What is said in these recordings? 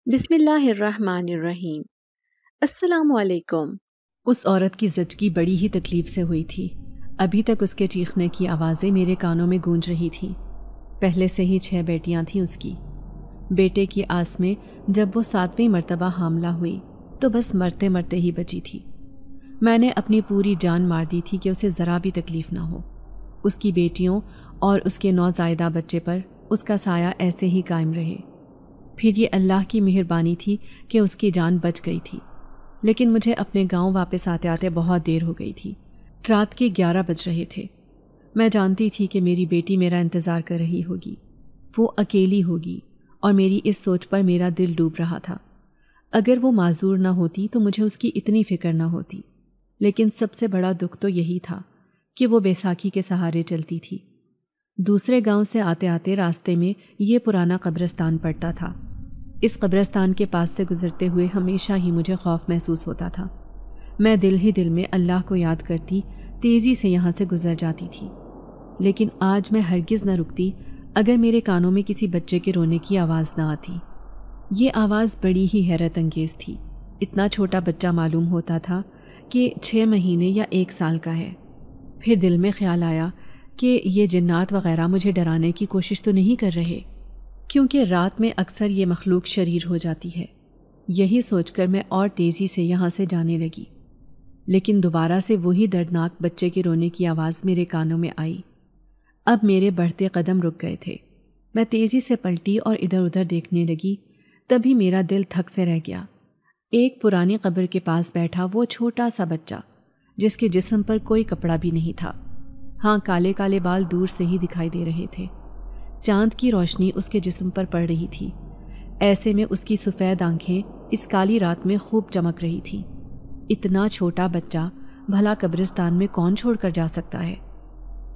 بسم اللہ الرحمن الرحیم۔ السلام علیکم۔ اس عورت کی زچگی بڑی ہی تکلیف سے ہوئی تھی۔ ابھی تک اس کے چیخنے کی آوازیں میرے کانوں میں گونج رہی تھیں۔ پہلے سے ہی 6 بیٹیاں تھیں اس کی۔ بیٹے کی آس میں جب وہ 7ویں مرتبہ حاملہ ہوئی تو بس مرتے مرتے ہی بچی تھی۔ میں نے اپنی پوری جان مار دی تھی کہ اسے ذرا بھی تکلیف نہ ہو۔ اس کی بیٹیوں اور اس کے نوزائیدہ بچے پر اس کا سایہ ایسے ہی قائم رہے۔ پھر یہ اللہ کی مہربانی تھی کہ اس کی جان بچ گئی تھی، لیکن مجھے اپنے گاؤں واپس آتے آتے بہت دیر ہو گئی تھی۔ رات کے 11 بج رہے تھے۔ میں جانتی تھی کہ میری بیٹی میرا انتظار کر رہی ہوگی، وہ اکیلی ہوگی، اور میری اس سوچ پر میرا دل ڈوب رہا تھا۔ اگر وہ معذور نہ ہوتی تو مجھے اس کی اتنی فکر نہ ہوتی، لیکن سب سے بڑا دکھ تو یہی تھا کہ وہ بیساکھی کے سہارے چلتی تھی۔ دوسرے گاؤں سے آتے آتے راستے میں یہ پرانا قبرستان پڑتا تھا۔ اس قبرستان کے پاس سے گزرتے ہوئے ہمیشہ ہی مجھے خوف محسوس ہوتا تھا۔ میں دل ہی دل میں اللہ کو یاد کرتی تیزی سے یہاں سے گزر جاتی تھی، لیکن آج میں ہرگز نہ رکتی اگر میرے کانوں میں کسی بچے کے رونے کی آواز نہ آتی۔ یہ آواز بڑی ہی حیرت انگیز تھی۔ اتنا چھوٹا بچہ معلوم ہوتا تھا کہ 6 مہینے یا 1 سال کا ہے۔ پھر دل میں خیال آیا کہ یہ جنات وغیرہ مجھے ڈرانے کی کوشش تو نہیں کر رہے، کیونکہ رات میں اکثر یہ مخلوق شریر ہو جاتی ہے۔ یہی سوچ کر میں اور تیزی سے یہاں سے جانے لگی، لیکن دوبارہ سے وہی دردناک بچے کے رونے کی آواز میرے کانوں میں آئی۔ اب میرے بڑھتے قدم رک گئے تھے۔ میں تیزی سے پلٹی اور ادھر ادھر دیکھنے لگی، تبھی میرا دل تھک سے رہ گیا۔ ایک پرانی قبر کے پاس بیٹھا وہ چھوٹا سا بچہ، جس کے جسم پر کوئی کپڑا بھی نہیں تھا۔ ہاں، کالے کالے بال دور سے ہی دکھائی دے رہے تھے۔ چاند کی روشنی اس کے جسم پر پڑ رہی تھی، ایسے میں اس کی سفید آنکھیں اس کالی رات میں خوب چمک رہی تھیں۔ اتنا چھوٹا بچہ بھلا قبرستان میں کون چھوڑ کر جا سکتا ہے؟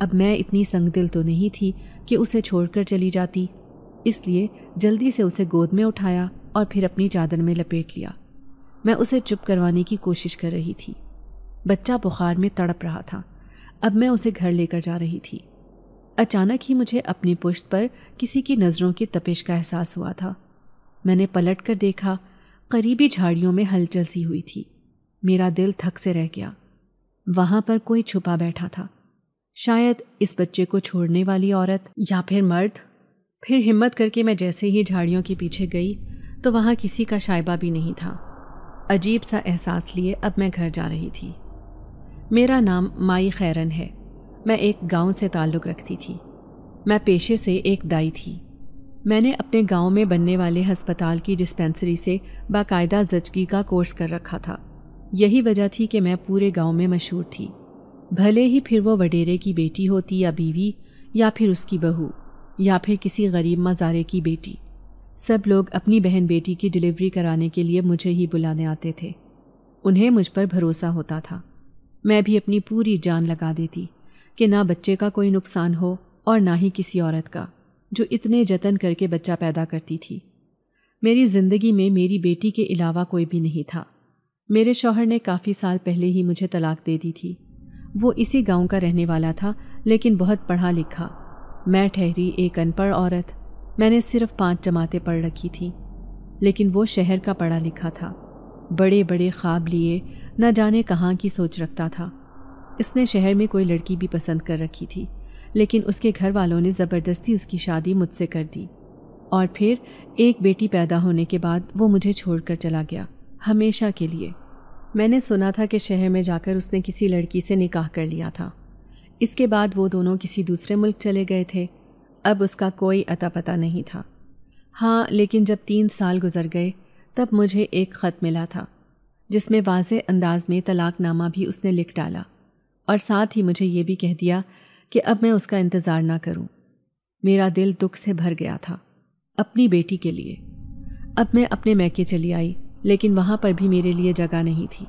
اب میں اتنی سنگ دل تو نہیں تھی کہ اسے چھوڑ کر چلی جاتی، اس لیے جلدی سے اسے گود میں اٹھایا اور پھر اپنی چادر میں لپیٹ لیا۔ میں اسے چپ کروانے کی کوشش کر رہی تھی۔ بچہ بخار میں تڑپ رہا تھا۔ اب میں اسے گھر لے کر جا رہی تھی۔ اچانک ہی مجھے اپنی پشت پر کسی کی نظروں کی تپش کا احساس ہوا تھا۔ میں نے پلٹ کر دیکھا، قریبی جھاڑیوں میں ہلچل سی ہوئی تھی۔ میرا دل تھک سے رہ گیا۔ وہاں پر کوئی چھپا بیٹھا تھا، شاید اس بچے کو چھوڑنے والی عورت یا پھر مرد۔ پھر ہمت کر کے میں جیسے ہی جھاڑیوں کے پیچھے گئی تو وہاں کسی کا شائبہ بھی نہیں تھا۔ عجیب سا احساس لیے اب میں گھر جا رہی تھی۔ میرا نام مائی خیرن ہے۔ میں ایک گاؤں سے تعلق رکھتی تھی۔ میں پیشے سے ایک دائی تھی۔ میں نے اپنے گاؤں میں بننے والے ہسپتال کی ڈسپینسری سے باقاعدہ زچگی کا کورس کر رکھا تھا۔ یہی وجہ تھی کہ میں پورے گاؤں میں مشہور تھی، بھلے ہی پھر وہ وڈیرے کی بیٹی ہوتی یا بیوی، یا پھر اس کی بہو، یا پھر کسی غریب مزارے کی بیٹی۔ سب لوگ اپنی بہن بیٹی کی ڈلیوری کرانے کے لیے مجھے ہی بلانے آتے تھے۔ انہیں مجھ پر بھروسہ ہوتا تھا۔ میں بھی اپنی پوری جان لگا دیتی کہ نہ بچے کا کوئی نقصان ہو اور نہ ہی کسی عورت کا، جو اتنے جتن کر کے بچہ پیدا کرتی تھی۔ میری زندگی میں میری بیٹی کے علاوہ کوئی بھی نہیں تھا۔ میرے شوہر نے کافی سال پہلے ہی مجھے طلاق دے دی تھی۔ وہ اسی گاؤں کا رہنے والا تھا، لیکن بہت پڑھا لکھا۔ میں ٹھہری ایک ان پڑھ عورت۔ میں نے صرف 5 جماعتیں پڑھ رکھی تھیں، لیکن وہ شہر کا پڑھا لکھا تھا۔ بڑے بڑے خواب لیے نہ جانے کہاں کی سوچ رکھتا تھا۔ اس نے شہر میں کوئی لڑکی بھی پسند کر رکھی تھی، لیکن اس کے گھر والوں نے زبردستی اس کی شادی مجھ سے کر دی، اور پھر ایک بیٹی پیدا ہونے کے بعد وہ مجھے چھوڑ کر چلا گیا، ہمیشہ کے لیے۔ میں نے سنا تھا کہ شہر میں جا کر اس نے کسی لڑکی سے نکاح کر لیا تھا۔ اس کے بعد وہ دونوں کسی دوسرے ملک چلے گئے تھے۔ اب اس کا کوئی اتا پتہ نہیں تھا۔ ہاں، لیکن جب 3 سال گزر گئے تب مجھے ایک خط ملا تھا، جس میں واضح انداز میں طلاق نامہ بھی اس نے لکھ ڈالا، اور ساتھ ہی مجھے یہ بھی کہہ دیا کہ اب میں اس کا انتظار نہ کروں۔ میرا دل دکھ سے بھر گیا تھا اپنی بیٹی کے لیے۔ اب میں اپنے میکے چلی آئی، لیکن وہاں پر بھی میرے لیے جگہ نہیں تھی۔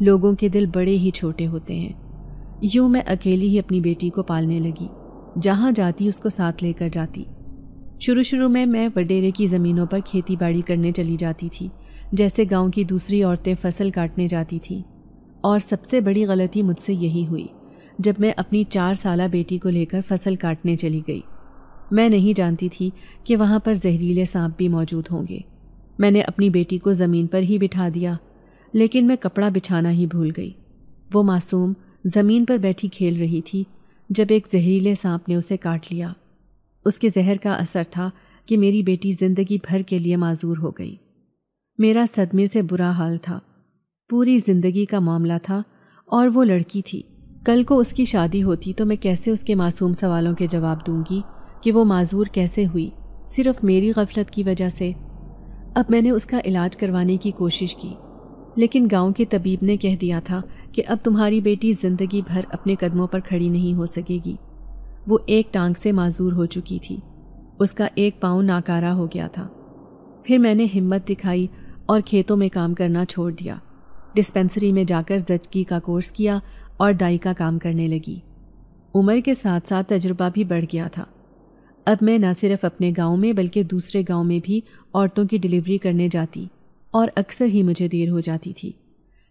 لوگوں کے دل بڑے ہی چھوٹے ہوتے ہیں۔ یوں میں اکیلی ہی اپنی بیٹی کو پالنے لگی۔ جہاں جاتی اس کو ساتھ لے کر جاتی۔ شروع میں وڈیرے کی زمینوں پر کھیتی باڑی کرنے چلی جاتی تھی، جیسے گاؤں کی دوسری عورتیں فصل کاٹنے جاتی تھیں۔ اور سب سے بڑی غلطی مجھ سے یہی ہوئی جب میں اپنی 4 سالہ بیٹی کو لے کر فصل کاٹنے چلی گئی۔ میں نہیں جانتی تھی کہ وہاں پر زہریلے سانپ بھی موجود ہوں گے۔ میں نے اپنی بیٹی کو زمین پر ہی بٹھا دیا، لیکن میں کپڑا بچھانا ہی بھول گئی۔ وہ معصوم زمین پر بیٹھی کھیل رہی تھی جب ایک زہریلے سانپ نے اسے کاٹ لیا۔ اس کے زہر کا اثر تھا کہ میری بیٹی زندگی بھر کے لیے معذور ہو گئی۔ میرا صدمے سے برا حال تھا۔ پوری زندگی کا معاملہ تھا اور وہ لڑکی تھی۔ کل کو اس کی شادی ہوتی تو میں کیسے اس کے معصوم سوالوں کے جواب دوں گی کہ وہ معذور کیسے ہوئی صرف میری غفلت کی وجہ سے۔ اب میں نے اس کا علاج کروانے کی کوشش کی، لیکن گاؤں کے طبیب نے کہہ دیا تھا کہ اب تمہاری بیٹی زندگی بھر اپنے قدموں پر کھڑی نہیں ہو سکے گی۔ وہ ایک ٹانگ سے معذور ہو چکی تھی، اس کا ایک پاؤں ناکارہ ہو گیا تھا۔ پھر میں نے ہمت دکھائی اور کھیتوں میں کام کرنا چھوڑ دیا۔ ڈسپینسری میں جا کر زچگی کا کورس کیا اور دائی کا کام کرنے لگی۔ عمر کے ساتھ ساتھ تجربہ بھی بڑھ گیا تھا۔ اب میں نہ صرف اپنے گاؤں میں بلکہ دوسرے گاؤں میں بھی عورتوں کی ڈلیوری کرنے جاتی، اور اکثر ہی مجھے دیر ہو جاتی تھی۔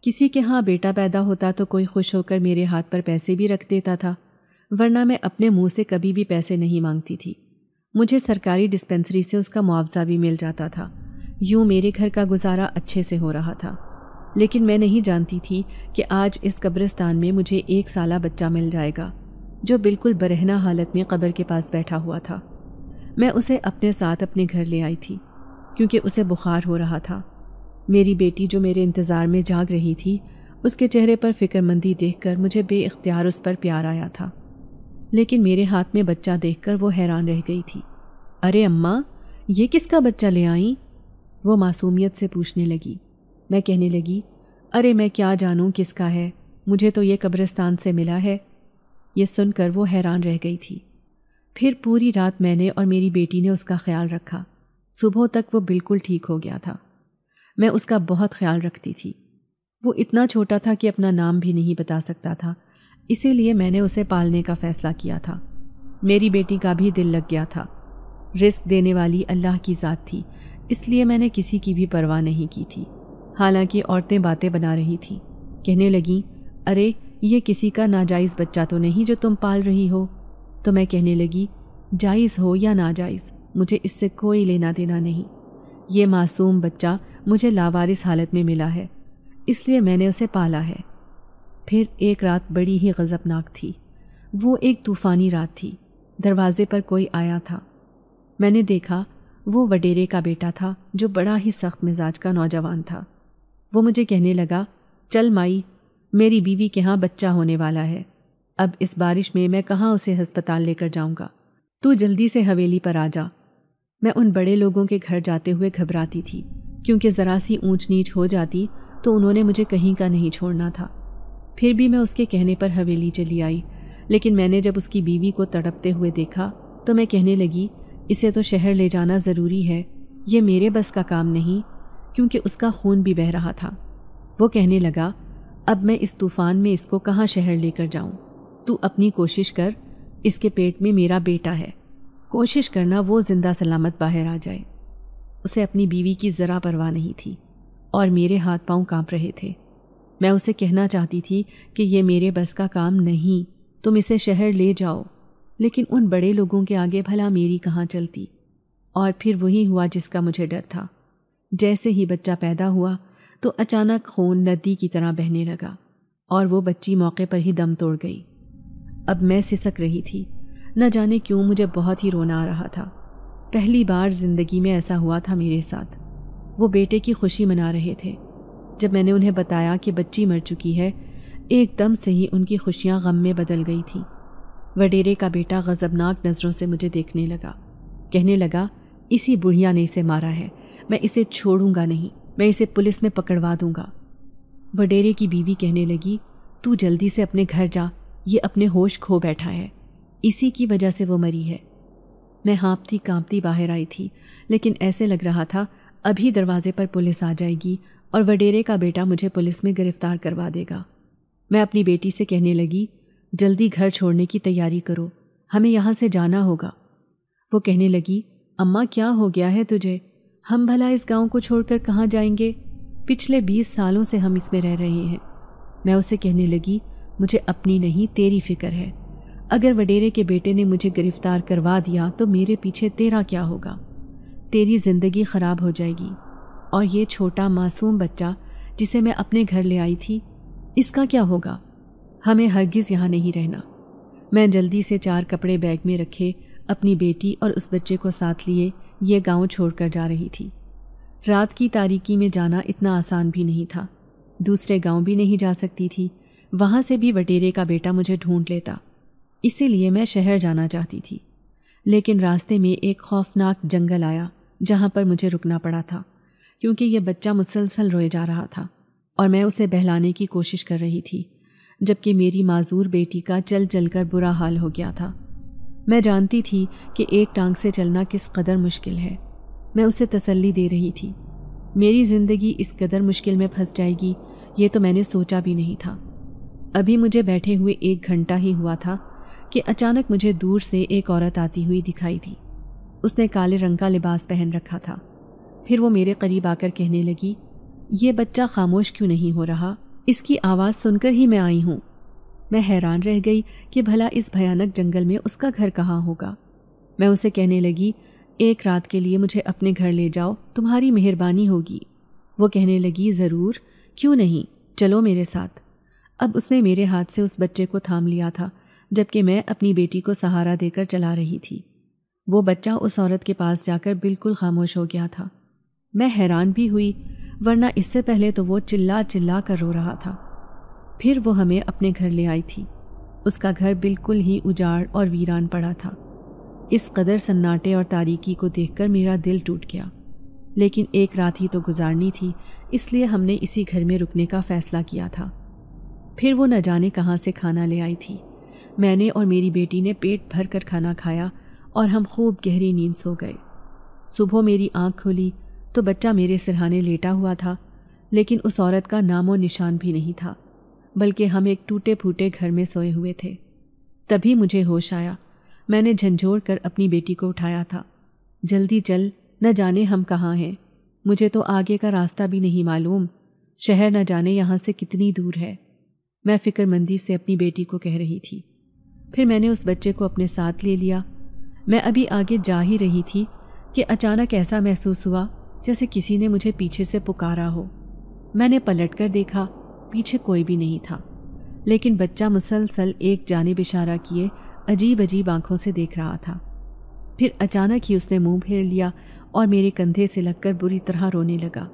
کسی کے ہاں بیٹا پیدا ہوتا تو کوئی خوش ہو کر میرے ہاتھ پر پیسے بھی رکھ دیتا تھا، ورنہ میں اپنے منہ سے کبھی بھی پیسے نہیں مانگتی تھی۔ مجھے سرکاری ڈسپینسری سے اس کا معاوضہ بھی مل جاتا تھا۔ یوں میرے گھر کا گزارا اچھے سے ہو رہا تھا، لیکن میں نہیں جانتی تھی کہ آج اس قبرستان میں مجھے 1 سالہ بچہ مل جائے گا جو بالکل برہنہ حالت میں قبر کے پاس بیٹھا ہوا تھا۔ میں اسے اپنے ساتھ اپنے گھر لے آئی تھی کیونکہ اسے بخار ہو رہا تھا۔ میری بیٹی جو میرے انتظار میں جاگ رہی تھی، اس کے چہرے پر فکر مندی دیکھ کر مجھے بے اختیار اس پر پیار آیا تھا، لیکن میرے ہاتھ میں بچہ دیکھ کر وہ حیران رہ گئی تھی۔ ارے اماں، یہ کس کا بچہ لے آئیں؟ وہ معصومیت سے پوچھنے لگی۔ میں کہنے لگی، ارے میں کیا جانوں کس کا ہے، مجھے تو یہ قبرستان سے ملا ہے۔ یہ سن کر وہ حیران رہ گئی تھی۔ پھر پوری رات میں نے اور میری بیٹی نے اس کا خیال رکھا۔ صبح تک وہ بالکل ٹھیک ہو گیا تھا۔ میں اس کا بہت خیال رکھتی تھی۔ وہ اتنا چھوٹا تھا کہ اپنا نام بھی نہیں بتا سکتا تھا، اسی لیے میں نے اسے پالنے کا فیصلہ کیا تھا۔ میری بیٹی کا بھی دل لگ گیا تھا۔ رزق دینے والی اللہ کی ذات تھی، اس لیے میں نے کسی کی بھی پرواہ نہیں کی تھی۔ حالانکہ عورتیں باتیں بنا رہی تھیں، کہنے لگیں، ارے یہ کسی کا ناجائز بچہ تو نہیں جو تم پال رہی ہو؟ تو میں کہنے لگی، جائز ہو یا ناجائز مجھے اس سے کوئی لینا دینا نہیں۔ یہ معصوم بچہ مجھے لاوارث حالت میں ملا ہے، اس لیے میں نے اسے پالا ہے۔ پھر ایک رات بڑی ہی غضبناک تھی۔ وہ ایک طوفانی رات تھی۔ دروازے پر کوئی آیا تھا۔ میں نے دیکھا وہ وڈیرے کا بیٹا تھا جو بڑا ہی سخت مزاج کا نوجوان تھا۔ وہ مجھے کہنے لگا، چل مائی، میری بیوی کے ہاں بچہ ہونے والا ہے۔ اب اس بارش میں کہاں اسے ہسپتال لے کر جاؤں گا؟ تو جلدی سے حویلی پر آ جا۔ میں ان بڑے لوگوں کے گھر جاتے ہوئے گھبراتی تھی، کیونکہ ذرا سی اونچ نیچ ہو جاتی تو انہوں نے مجھے کہیں کا نہیں چھوڑنا تھا۔ پھر بھی میں اس کے کہنے پر حویلی چلی آئی، لیکن میں نے جب اس کی بیوی کو تڑپتے ہوئے دیکھا تو میں کہنے لگی، اسے تو شہر لے جانا ضروری ہے، یہ میرے بس کا کام نہیں، کیونکہ اس کا خون بھی بہہ رہا تھا۔ وہ کہنے لگا، اب میں اس طوفان میں اس کو کہاں شہر لے کر جاؤں؟ تو اپنی کوشش کر، اس کے پیٹ میں میرا بیٹا ہے، کوشش کرنا وہ زندہ سلامت باہر آ جائے۔ اسے اپنی بیوی کی ذرا پرواہ نہیں تھی اور میرے ہاتھ پاؤں کانپ رہے تھے۔ میں اسے کہنا چاہتی تھی کہ یہ میرے بس کا کام نہیں، تم اسے شہر لے جاؤ، لیکن ان بڑے لوگوں کے آگے بھلا میری کہاں چلتی۔ اور پھر وہی ہوا جس کا مجھے ڈر تھا۔ جیسے ہی بچہ پیدا ہوا تو اچانک خون ندی کی طرح بہنے لگا اور وہ بچی موقع پر ہی دم توڑ گئی۔ اب میں سسک رہی تھی، نہ جانے کیوں مجھے بہت ہی رونا آ رہا تھا۔ پہلی بار زندگی میں ایسا ہوا تھا میرے ساتھ۔ وہ بیٹے کی خوشی منا رہے تھے۔ جب میں نے انہیں بتایا کہ بچی مر چکی ہے، ایک دم سے ہی ان کی خوشیاں غم میں بدل گئی تھیں۔ وڈیرے کا بیٹا غضبناک نظروں سے مجھے دیکھنے لگا، کہنے لگا، اسی بڑھیا نے اسے مارا ہے، میں اسے چھوڑوں گا نہیں، میں اسے پولیس میں پکڑوا دوں گا۔ وڈیرے کی بیوی کہنے لگی، تو جلدی سے اپنے گھر جا، یہ اپنے ہوش کھو بیٹھا ہے، اسی کی وجہ سے وہ مری ہے۔ میں ہانپتی کانپتی باہر آئی تھی، لیکن ایسے لگ رہا تھا ابھی دروازے پر پولیس آ جائے گی اور وڈیرے کا بیٹا مجھے پولیس میں گرفتار کروا دے گا۔ میں اپنی بیٹی سے کہنے لگی، جلدی گھر چھوڑنے کی تیاری کرو، ہمیں یہاں سے جانا ہوگا۔ وہ کہنے لگی، اماں کیا ہو گیا ہے تجھے؟ ہم بھلا اس گاؤں کو چھوڑ کر کہاں جائیں گے؟ پچھلے 20 سالوں سے ہم اس میں رہ رہے ہیں۔ میں اسے کہنے لگی، مجھے اپنی نہیں تیری فکر ہے۔ اگر وڈیرے کے بیٹے نے مجھے گرفتار کروا دیا تو میرے پیچھے تیرا کیا ہوگا؟ تیری زندگی خراب ہو جائے گی۔ اور یہ چھوٹا معصوم بچہ جسے میں اپنے گھر لے آئی تھی، اس کا کیا ہوگا؟ ہمیں ہرگز یہاں نہیں رہنا۔ میں جلدی سے 4 کپڑے بیگ میں رکھے اپنی بیٹی اور اس بچے کو ساتھ لیے یہ گاؤں چھوڑ کر جا رہی تھی۔ رات کی تاریکی میں جانا اتنا آسان بھی نہیں تھا، دوسرے گاؤں بھی نہیں جا سکتی تھی، وہاں سے بھی وٹیرے کا بیٹا مجھے ڈھونڈ لیتا، اسی لیے میں شہر جانا چاہتی تھی۔ لیکن راستے میں ایک خوفناک جنگل آیا جہاں پر مجھے رکنا پڑا تھا، کیونکہ یہ بچہ مسلسل روئے جا رہا تھا اور میں اسے بہلانے کی کوشش کر رہی تھی، جبکہ میری معذور بیٹی کا چل چل کر برا حال ہو گیا تھا۔ میں جانتی تھی کہ ایک ٹانگ سے چلنا کس قدر مشکل ہے۔ میں اسے تسلی دے رہی تھی، میری زندگی اس قدر مشکل میں پھنس جائے گی یہ تو میں نے سوچا بھی نہیں تھا۔ ابھی مجھے بیٹھے ہوئے 1 گھنٹہ ہی ہوا تھا کہ اچانک مجھے دور سے ایک عورت آتی ہوئی دکھائی دی۔ اس نے کالے رنگ کا لباس پہن رکھا تھا۔ پھر وہ میرے قریب آ کر کہنے لگی، یہ بچہ خاموش کیوں نہیں ہو رہا؟ اس کی آواز سن کر ہی میں آئی ہوں۔ میں حیران رہ گئی کہ بھلا اس بھیانک جنگل میں اس کا گھر کہاں ہوگا۔ میں اسے کہنے لگی، 1 رات کے لیے مجھے اپنے گھر لے جاؤ، تمہاری مہربانی ہوگی۔ وہ کہنے لگی، ضرور، کیوں نہیں، چلو میرے ساتھ۔ اب اس نے میرے ہاتھ سے اس بچے کو تھام لیا تھا، جبکہ میں اپنی بیٹی کو سہارا دے کر چلا رہی تھی۔ وہ بچہ اس عورت کے پاس جا کر بالکل خاموش ہو گیا تھا۔ میں حیران بھی ہوئی، ورنہ اس سے پہلے تو وہ چلا چلا کر رو رہا تھا۔ پھر وہ ہمیں اپنے گھر لے آئی تھی۔ اس کا گھر بالکل ہی اجاڑ اور ویران پڑا تھا۔ اس قدر سناٹے اور تاریکی کو دیکھ کر میرا دل ٹوٹ گیا، لیکن 1 رات ہی تو گزارنی تھی، اس لیے ہم نے اسی گھر میں رکنے کا فیصلہ کیا تھا۔ پھر وہ نہ جانے کہاں سے کھانا لے آئی تھی۔ میں نے اور میری بیٹی نے پیٹ بھر کر کھانا کھایا اور ہم خوب گہری نیند سو گئے۔ صبح میری آنکھ کھلی تو بچہ میرے سرہانے لیٹا ہوا تھا، لیکن اس عورت کا نام و نشان بھی نہیں تھا، بلکہ ہم ایک ٹوٹے پھوٹے گھر میں سوئے ہوئے تھے۔ تبھی مجھے ہوش آیا۔ میں نے جھنجھوڑ کر اپنی بیٹی کو اٹھایا تھا، جلدی چل، نہ جانے ہم کہاں ہیں، مجھے تو آگے کا راستہ بھی نہیں معلوم، شہر نہ جانے یہاں سے کتنی دور ہے، میں فکر مندی سے اپنی بیٹی کو کہہ رہی تھی۔ پھر میں نے اس بچے کو اپنے ساتھ لے لیا۔ میں ابھی آگے جا ہی رہی تھی کہ اچانک ایسا محسوس ہوا جیسے کسی نے مجھے پیچھے سے پکارا ہو۔ میں نے پلٹ کر دیکھا، پیچھے کوئی بھی نہیں تھا، لیکن بچہ مسلسل ایک جانب اشارہ کیے عجیب عجیب آنکھوں سے دیکھ رہا تھا۔ پھر اچانک ہی اس نے منہ پھیر لیا اور میرے کندھے سے لگ کر بری طرح رونے لگا۔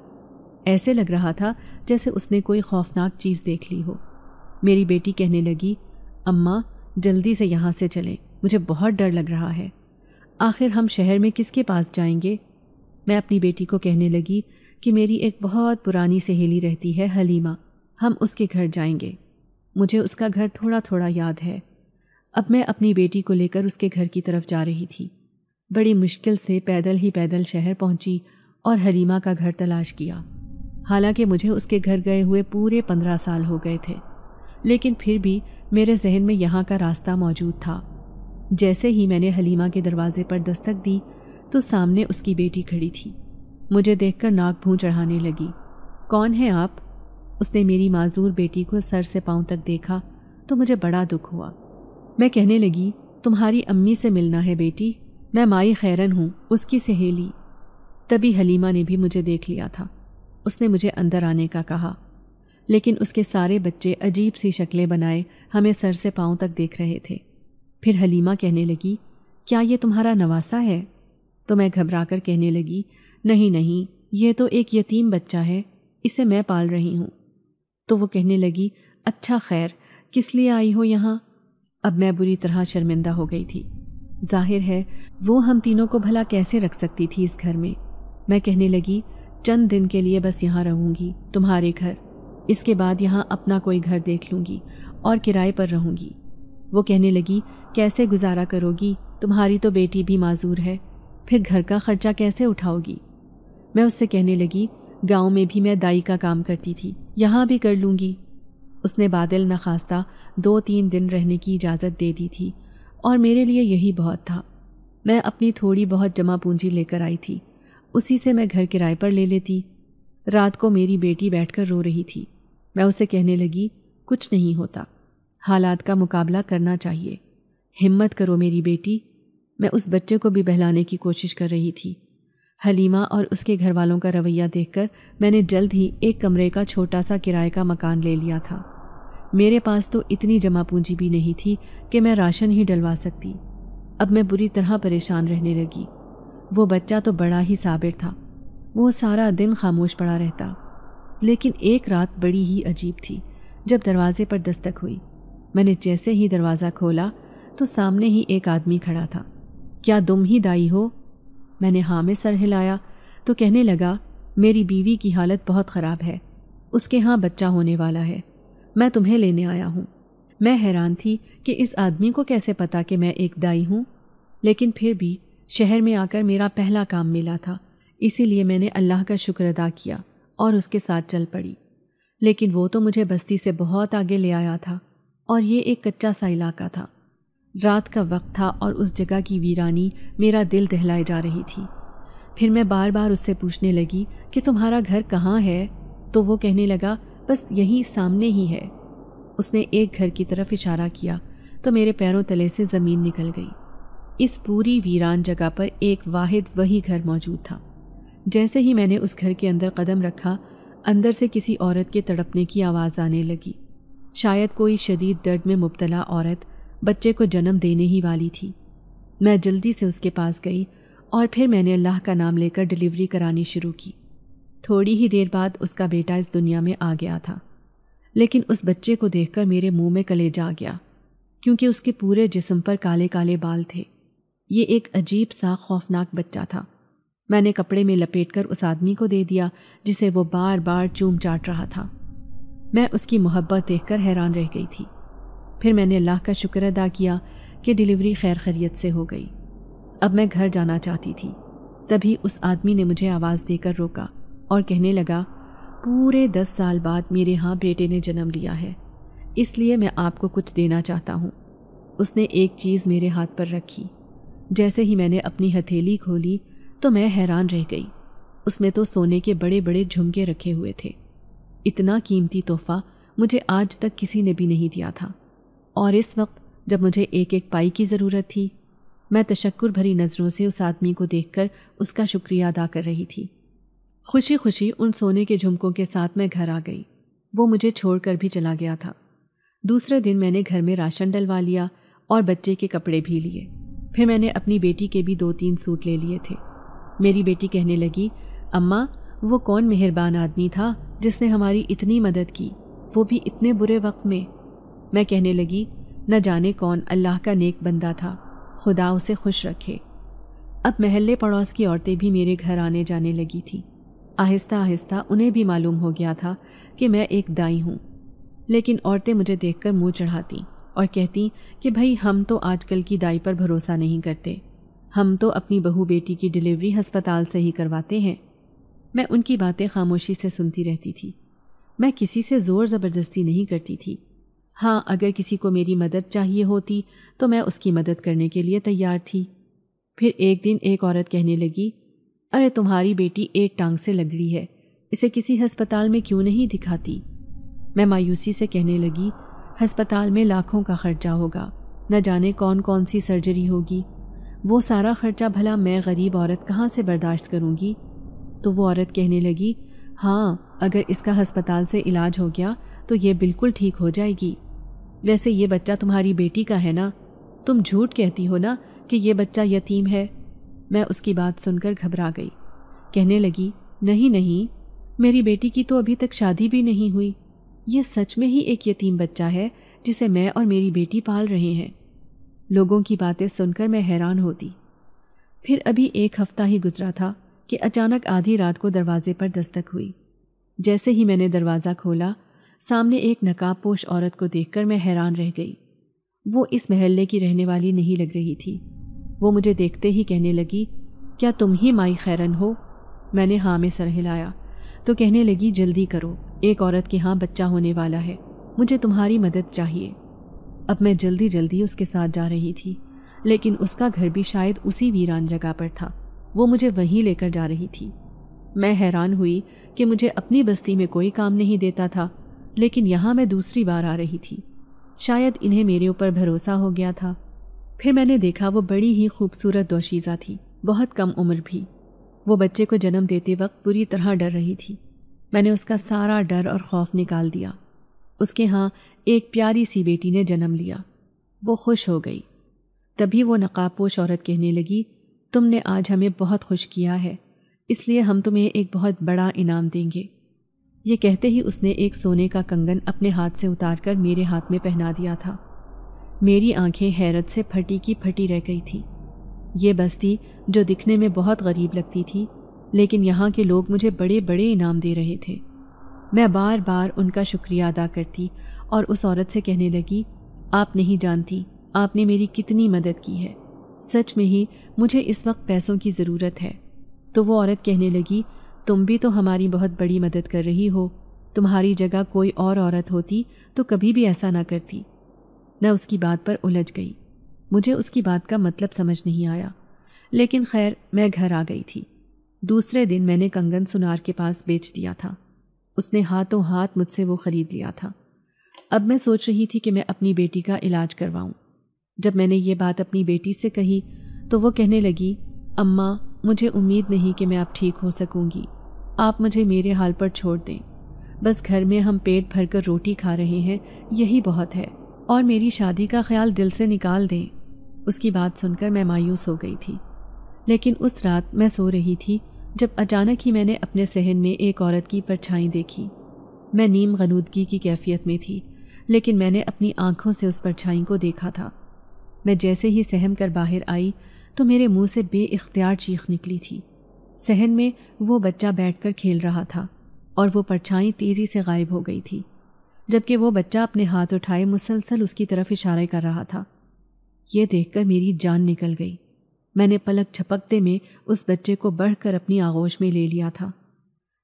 ایسے لگ رہا تھا جیسے اس نے کوئی خوفناک چیز دیکھ لی ہو۔ میری بیٹی کہنے لگی، اماں جلدی سے یہاں سے چلیں، مجھے بہت ڈر لگ رہا ہے، آخر ہم شہر میں کس کے پاس جائیں گے؟ میں اپنی بیٹی کو کہنے لگی کہ میری ایک بہت پرانی سہیلی رہتی ہے حلیمہ، ہم اس کے گھر جائیں گے، مجھے اس کا گھر تھوڑا تھوڑا یاد ہے۔ اب میں اپنی بیٹی کو لے کر اس کے گھر کی طرف جا رہی تھی۔ بڑی مشکل سے پیدل شہر پہنچی اور حلیمہ کا گھر تلاش کیا۔ حالانکہ مجھے اس کے گھر گئے ہوئے پورے 15 سال ہو گئے تھے، لیکن پھر بھی میرے ذہن میں یہاں کا راستہ موجود تھا۔ جیسے ہی میں نے حلیمہ کے دروازے پر دستک دی تو سامنے اس کی بیٹی کھڑی تھی۔ مجھے دیکھ کر ناک بھوں چڑھانے لگی۔ کون ہیں آپ؟ اس نے میری معذور بیٹی کو سر سے پاؤں تک دیکھا تو مجھے بڑا دکھ ہوا۔ میں کہنے لگی، تمہاری امی سے ملنا ہے بیٹی، میں مائی خیرن ہوں، اس کی سہیلی۔ تبھی حلیمہ نے بھی مجھے دیکھ لیا تھا۔ اس نے مجھے اندر آنے کا کہا، لیکن اس کے سارے بچے عجیب سی شکلیں بنائے ہمیں سر سے پاؤں تک دیکھ رہے تھے۔ پھر حلیمہ کہنے لگی، کیا یہ تمہارا نواسا ہے؟ تو میں گھبرا کر کہنے لگی، نہیں، یہ تو ایک یتیم بچہ ہے، اسے میں پال رہی ہوں۔ تو وہ کہنے لگی، اچھا خیر، کس لیے آئی ہو یہاں؟ اب میں بری طرح شرمندہ ہو گئی تھی۔ ظاہر ہے وہ ہم تینوں کو بھلا کیسے رکھ سکتی تھی اس گھر میں۔ میں کہنے لگی، چند دن کے لیے بس یہاں رہوں گی، تمہارے گھر، اس کے بعد یہاں اپنا کوئی گھر دیکھ لوں گی اور کرائے پر رہوں گی۔ وہ کہنے لگی، کیسے گزارا کرو گی، تمہاری تو بیٹی بھی معذور ہے، پھر گھر کا خرچہ کیسے اٹھاؤ گی؟ میں اس سے کہنے لگی، گاؤں میں بھی میں دائی کا کام کرتی تھی، یہاں بھی کر لوں گی۔ اس نے بادل نخواستہ 2-3 دن رہنے کی اجازت دے دی تھی اور میرے لیے یہی بہت تھا۔ میں اپنی تھوڑی بہت جمع پونجی لے کر آئی تھی، اسی سے میں گھر کرائے پر لے لیتی۔ رات کو میری بیٹی بیٹھ کر رو رہی تھی۔ میں اسے کہنے لگی، کچھ نہیں ہوتا، حالات کا مقابلہ کرنا چاہیے، ہمت کرو میری بیٹی۔ میں اس بچے کو بھی بہلانے کی کوشش کر رہی تھی۔ حلیمہ اور اس کے گھر والوں کا رویہ دیکھ کر میں نے جلد ہی ایک کمرے کا چھوٹا سا کرائے کا مکان لے لیا تھا۔ میرے پاس تو اتنی جمع پونجی بھی نہیں تھی کہ میں راشن ہی ڈلوا سکتی۔ اب میں بری طرح پریشان رہنے لگی۔ وہ بچہ تو بڑا ہی صابر تھا، وہ سارا دن خاموش پڑا رہتا، لیکن ایک رات بڑی ہی عجیب تھی جب دروازے پر دستک ہوئی۔ میں نے جیسے ہی دروازہ کھولا تو سامنے ہی ایک آدمی کھڑا تھا۔ کیا تم ہی دائی ہو؟ میں نے ہاں میں سر ہلایا تو کہنے لگا، میری بیوی کی حالت بہت خراب ہے، اس کے ہاں بچہ ہونے والا ہے، میں تمہیں لینے آیا ہوں۔ میں حیران تھی کہ اس آدمی کو کیسے پتا کہ میں ایک دائی ہوں، لیکن پھر بھی شہر میں آ کر میرا پہلا کام ملا تھا، اسی لیے میں نے اللہ کا شکر ادا کیا اور اس کے ساتھ چل پڑی۔ لیکن وہ تو مجھے بستی سے بہت آگے لے آیا تھا، اور یہ ایک کچا سا علاقہ تھا۔ رات کا وقت تھا اور اس جگہ کی ویرانی میرا دل دہلائے جا رہی تھی۔ پھر میں بار بار اس سے پوچھنے لگی کہ تمہارا گھر کہاں ہے، تو وہ کہنے لگا بس یہیں سامنے ہی ہے۔ اس نے ایک گھر کی طرف اشارہ کیا تو میرے پیروں تلے سے زمین نکل گئی۔ اس پوری ویران جگہ پر ایک واحد وہی گھر موجود تھا۔ جیسے ہی میں نے اس گھر کے اندر قدم رکھا، اندر سے کسی عورت کے تڑپنے کی آواز آنے لگی۔ شاید کوئی شدید درد میں مبتلا عورت بچے کو جنم دینے ہی والی تھی۔ میں جلدی سے اس کے پاس گئی اور پھر میں نے اللہ کا نام لے کر ڈلیوری کرانی شروع کی۔ تھوڑی ہی دیر بعد اس کا بیٹا اس دنیا میں آ گیا تھا، لیکن اس بچے کو دیکھ کر میرے منہ میں کلیجہ آ گیا، کیونکہ اس کے پورے جسم پر کالے کالے بال تھے۔ یہ ایک عجیب سا خوفناک بچہ تھا۔ میں نے کپڑے میں لپیٹ کر اس آدمی کو دے دیا جسے وہ بار بار چوم چاٹ رہا تھا۔ میں اس کی محبت دیکھ کر حیران رہ گئی تھی۔ پھر میں نے اللہ کا شکر ادا کیا کہ ڈلیوری خیر خیریت سے ہو گئی۔ اب میں گھر جانا چاہتی تھی، تبھی اس آدمی نے مجھے آواز دے کر روکا اور کہنے لگا، پورے 10 سال بعد میرے ہاں بیٹے نے جنم لیا ہے، اس لیے میں آپ کو کچھ دینا چاہتا ہوں۔ اس نے ایک چیز میرے ہاتھ پر رکھی۔ جیسے ہی میں نے اپنی ہتھیلی کھولی تو میں حیران رہ گئی۔ اس میں تو سونے کے بڑے بڑے جھمکے رکھے ہوئے تھے۔ اتنا قیمتی تحفہ مجھے آج تک کسی نے بھی نہیں دیا تھا، اور اس وقت جب مجھے ایک ایک پائی کی ضرورت تھی، میں تشکر بھری نظروں سے اس آدمی کو دیکھ کر اس کا شکریہ ادا کر رہی تھی۔ خوشی خوشی ان سونے کے جھمکوں کے ساتھ میں گھر آ گئی۔ وہ مجھے چھوڑ کر بھی چلا گیا تھا۔ دوسرے دن میں نے گھر میں راشن ڈلوا لیا اور بچے کے کپڑے بھی لیے۔ پھر میں نے اپنی بیٹی کے بھی 2-3 سوٹ لے لیے تھے۔ میری بیٹی کہنے لگی، اماں وہ کون مہربان آدمی تھا جس نے ہماری اتنی مدد کی، وہ بھی اتنے برے وقت میں۔ میں کہنے لگی، نہ جانے کون اللہ کا نیک بندہ تھا، خدا اسے خوش رکھے۔ اب محلے پڑوس کی عورتیں بھی میرے گھر آنے جانے لگی تھیں۔ آہستہ آہستہ انہیں بھی معلوم ہو گیا تھا کہ میں ایک دائی ہوں، لیکن عورتیں مجھے دیکھ کر منہ چڑھاتیں اور کہتیں کہ بھائی ہم تو آج کل کی دائی پر بھروسہ نہیں کرتے، ہم تو اپنی بہو بیٹی کی ڈلیوری ہسپتال سے ہی کرواتے ہیں۔ میں ان کی باتیں خاموشی سے سنتی رہتی تھی۔ میں کسی سے زور زبردستی نہیں کرتی تھی۔ ہاں، اگر کسی کو میری مدد چاہیے ہوتی تو میں اس کی مدد کرنے کے لیے تیار تھی۔ پھر ایک دن ایک عورت کہنے لگی، ارے تمہاری بیٹی ایک ٹانگ سے لگڑی ہے، اسے کسی ہسپتال میں کیوں نہیں دکھاتی؟ میں مایوسی سے کہنے لگی، ہسپتال میں لاکھوں کا خرچہ ہوگا، نہ جانے کون کون سی سرجری ہوگی، وہ سارا خرچہ بھلا میں غریب عورت کہاں سے برداشت کروں گی؟ تو وہ عورت کہنے لگی، ہاں اگر اس کا ہسپتال سے علاج ہو گیا تو یہ بالکل ٹھیک ہو جائے گی۔ ویسے یہ بچہ تمہاری بیٹی کا ہے نا؟ تم جھوٹ کہتی ہو نا کہ یہ بچہ یتیم ہے؟ میں اس کی بات سن کر گھبرا گئی۔ کہنے لگی، نہیں نہیں، میری بیٹی کی تو ابھی تک شادی بھی نہیں ہوئی، یہ سچ میں ہی ایک یتیم بچہ ہے جسے میں اور میری بیٹی پال رہے ہیں۔ لوگوں کی باتیں سن کر میں حیران ہوتی۔ پھر ابھی ایک ہفتہ ہی گزرا تھا کہ اچانک آدھی رات کو دروازے پر دستک ہوئی۔ جیسے ہی میں نے دروازہ کھولا، سامنے ایک نقاب پوش عورت کو دیکھ کر میں حیران رہ گئی۔ وہ اس محلے کی رہنے والی نہیں لگ رہی تھی۔ وہ مجھے دیکھتے ہی کہنے لگی، کیا تم ہی مائی خیرن ہو؟ میں نے ہاں میں سر ہلایا تو کہنے لگی، جلدی کرو، ایک عورت کے ہاں بچہ ہونے والا ہے، مجھے تمہاری مدد چاہیے۔ اب میں جلدی جلدی اس کے ساتھ جا رہی تھی، لیکن اس کا گھر بھی شاید اسی ویران جگہ پر تھا، وہ مجھے وہیں لے کر جا رہی تھی۔ میں حیران ہوئی کہ مجھے اپنی بستی میں کوئی کام نہیں دیتا تھا، لیکن یہاں میں دوسری بار آ رہی تھی، شاید انہیں میرے اوپر بھروسہ ہو گیا تھا۔ پھر میں نے دیکھا وہ بڑی ہی خوبصورت دوشیزہ تھی، بہت کم عمر بھی۔ وہ بچے کو جنم دیتے وقت پوری طرح ڈر رہی تھی۔ میں نے اس کا سارا ڈر اور خوف نکال دیا۔ اس کے ہاں ایک پیاری سی بیٹی نے جنم لیا۔ وہ خوش ہو گئی۔ تبھی وہ نقاب پوش عورت کہنے لگی، تم نے آج ہمیں بہت خوش کیا ہے، اس لیے ہم تمہیں ایک بہت بڑا انعام دیں گے۔ یہ کہتے ہی اس نے ایک سونے کا کنگن اپنے ہاتھ سے اتار کر میرے ہاتھ میں پہنا دیا تھا۔ میری آنکھیں حیرت سے پھٹی کی پھٹی رہ گئی تھیں۔ یہ بستی جو دکھنے میں بہت غریب لگتی تھی، لیکن یہاں کے لوگ مجھے بڑے بڑے انعام دے رہے تھے۔ میں بار بار ان کا شکریہ ادا کرتی اور اس عورت سے کہنے لگی، آپ نہیں جانتی آپ نے میری کتنی مدد کی ہے، سچ میں ہی مجھے اس وقت پیسوں کی ضرورت ہے۔ تو وہ عورت کہنے لگی، تم بھی تو ہماری بہت بڑی مدد کر رہی ہو، تمہاری جگہ کوئی اور عورت ہوتی تو کبھی بھی ایسا نہ کرتی۔ میں اس کی بات پر الجھ گئی۔ مجھے اس کی بات کا مطلب سمجھ نہیں آیا، لیکن خیر میں گھر آ گئی تھی۔ دوسرے دن میں نے کنگن سنار کے پاس بیچ دیا تھا۔ اس نے ہاتھوں ہاتھ مجھ سے وہ خرید لیا تھا۔ اب میں سوچ رہی تھی کہ میں اپنی بیٹی کا علاج کرواؤں۔ جب میں نے یہ بات اپنی بیٹی سے کہی تو وہ کہنے لگی، اماں مجھے امید نہیں کہ میں اب ٹھیک ہو سکوں گی، آپ مجھے میرے حال پر چھوڑ دیں، بس گھر میں ہم پیٹ بھر کر روٹی کھا رہے ہیں، یہی بہت ہے، اور میری شادی کا خیال دل سے نکال دیں۔ اس کی بات سن کر میں مایوس ہو گئی تھی۔ لیکن اس رات میں سو رہی تھی جب اچانک ہی میں نے اپنے صحن میں ایک عورت کی پرچھائی دیکھی۔ میں نیم غنودگی کی کیفیت میں تھی، لیکن میں نے اپنی آنکھوں سے اس پرچھائی کو دیکھا تھا۔ میں جیسے ہی سہم کر باہر آئی تو میرے منہ سے بے اختیار چیخ نکلی تھی۔ صحن میں وہ بچہ بیٹھ کر کھیل رہا تھا اور وہ پرچھائی تیزی سے غائب ہو گئی تھی، جبکہ وہ بچہ اپنے ہاتھ اٹھائے مسلسل اس کی طرف اشارے کر رہا تھا۔ یہ دیکھ کر میری جان نکل گئی۔ میں نے پلک جھپکتے میں اس بچے کو بڑھ کر اپنی آغوش میں لے لیا تھا۔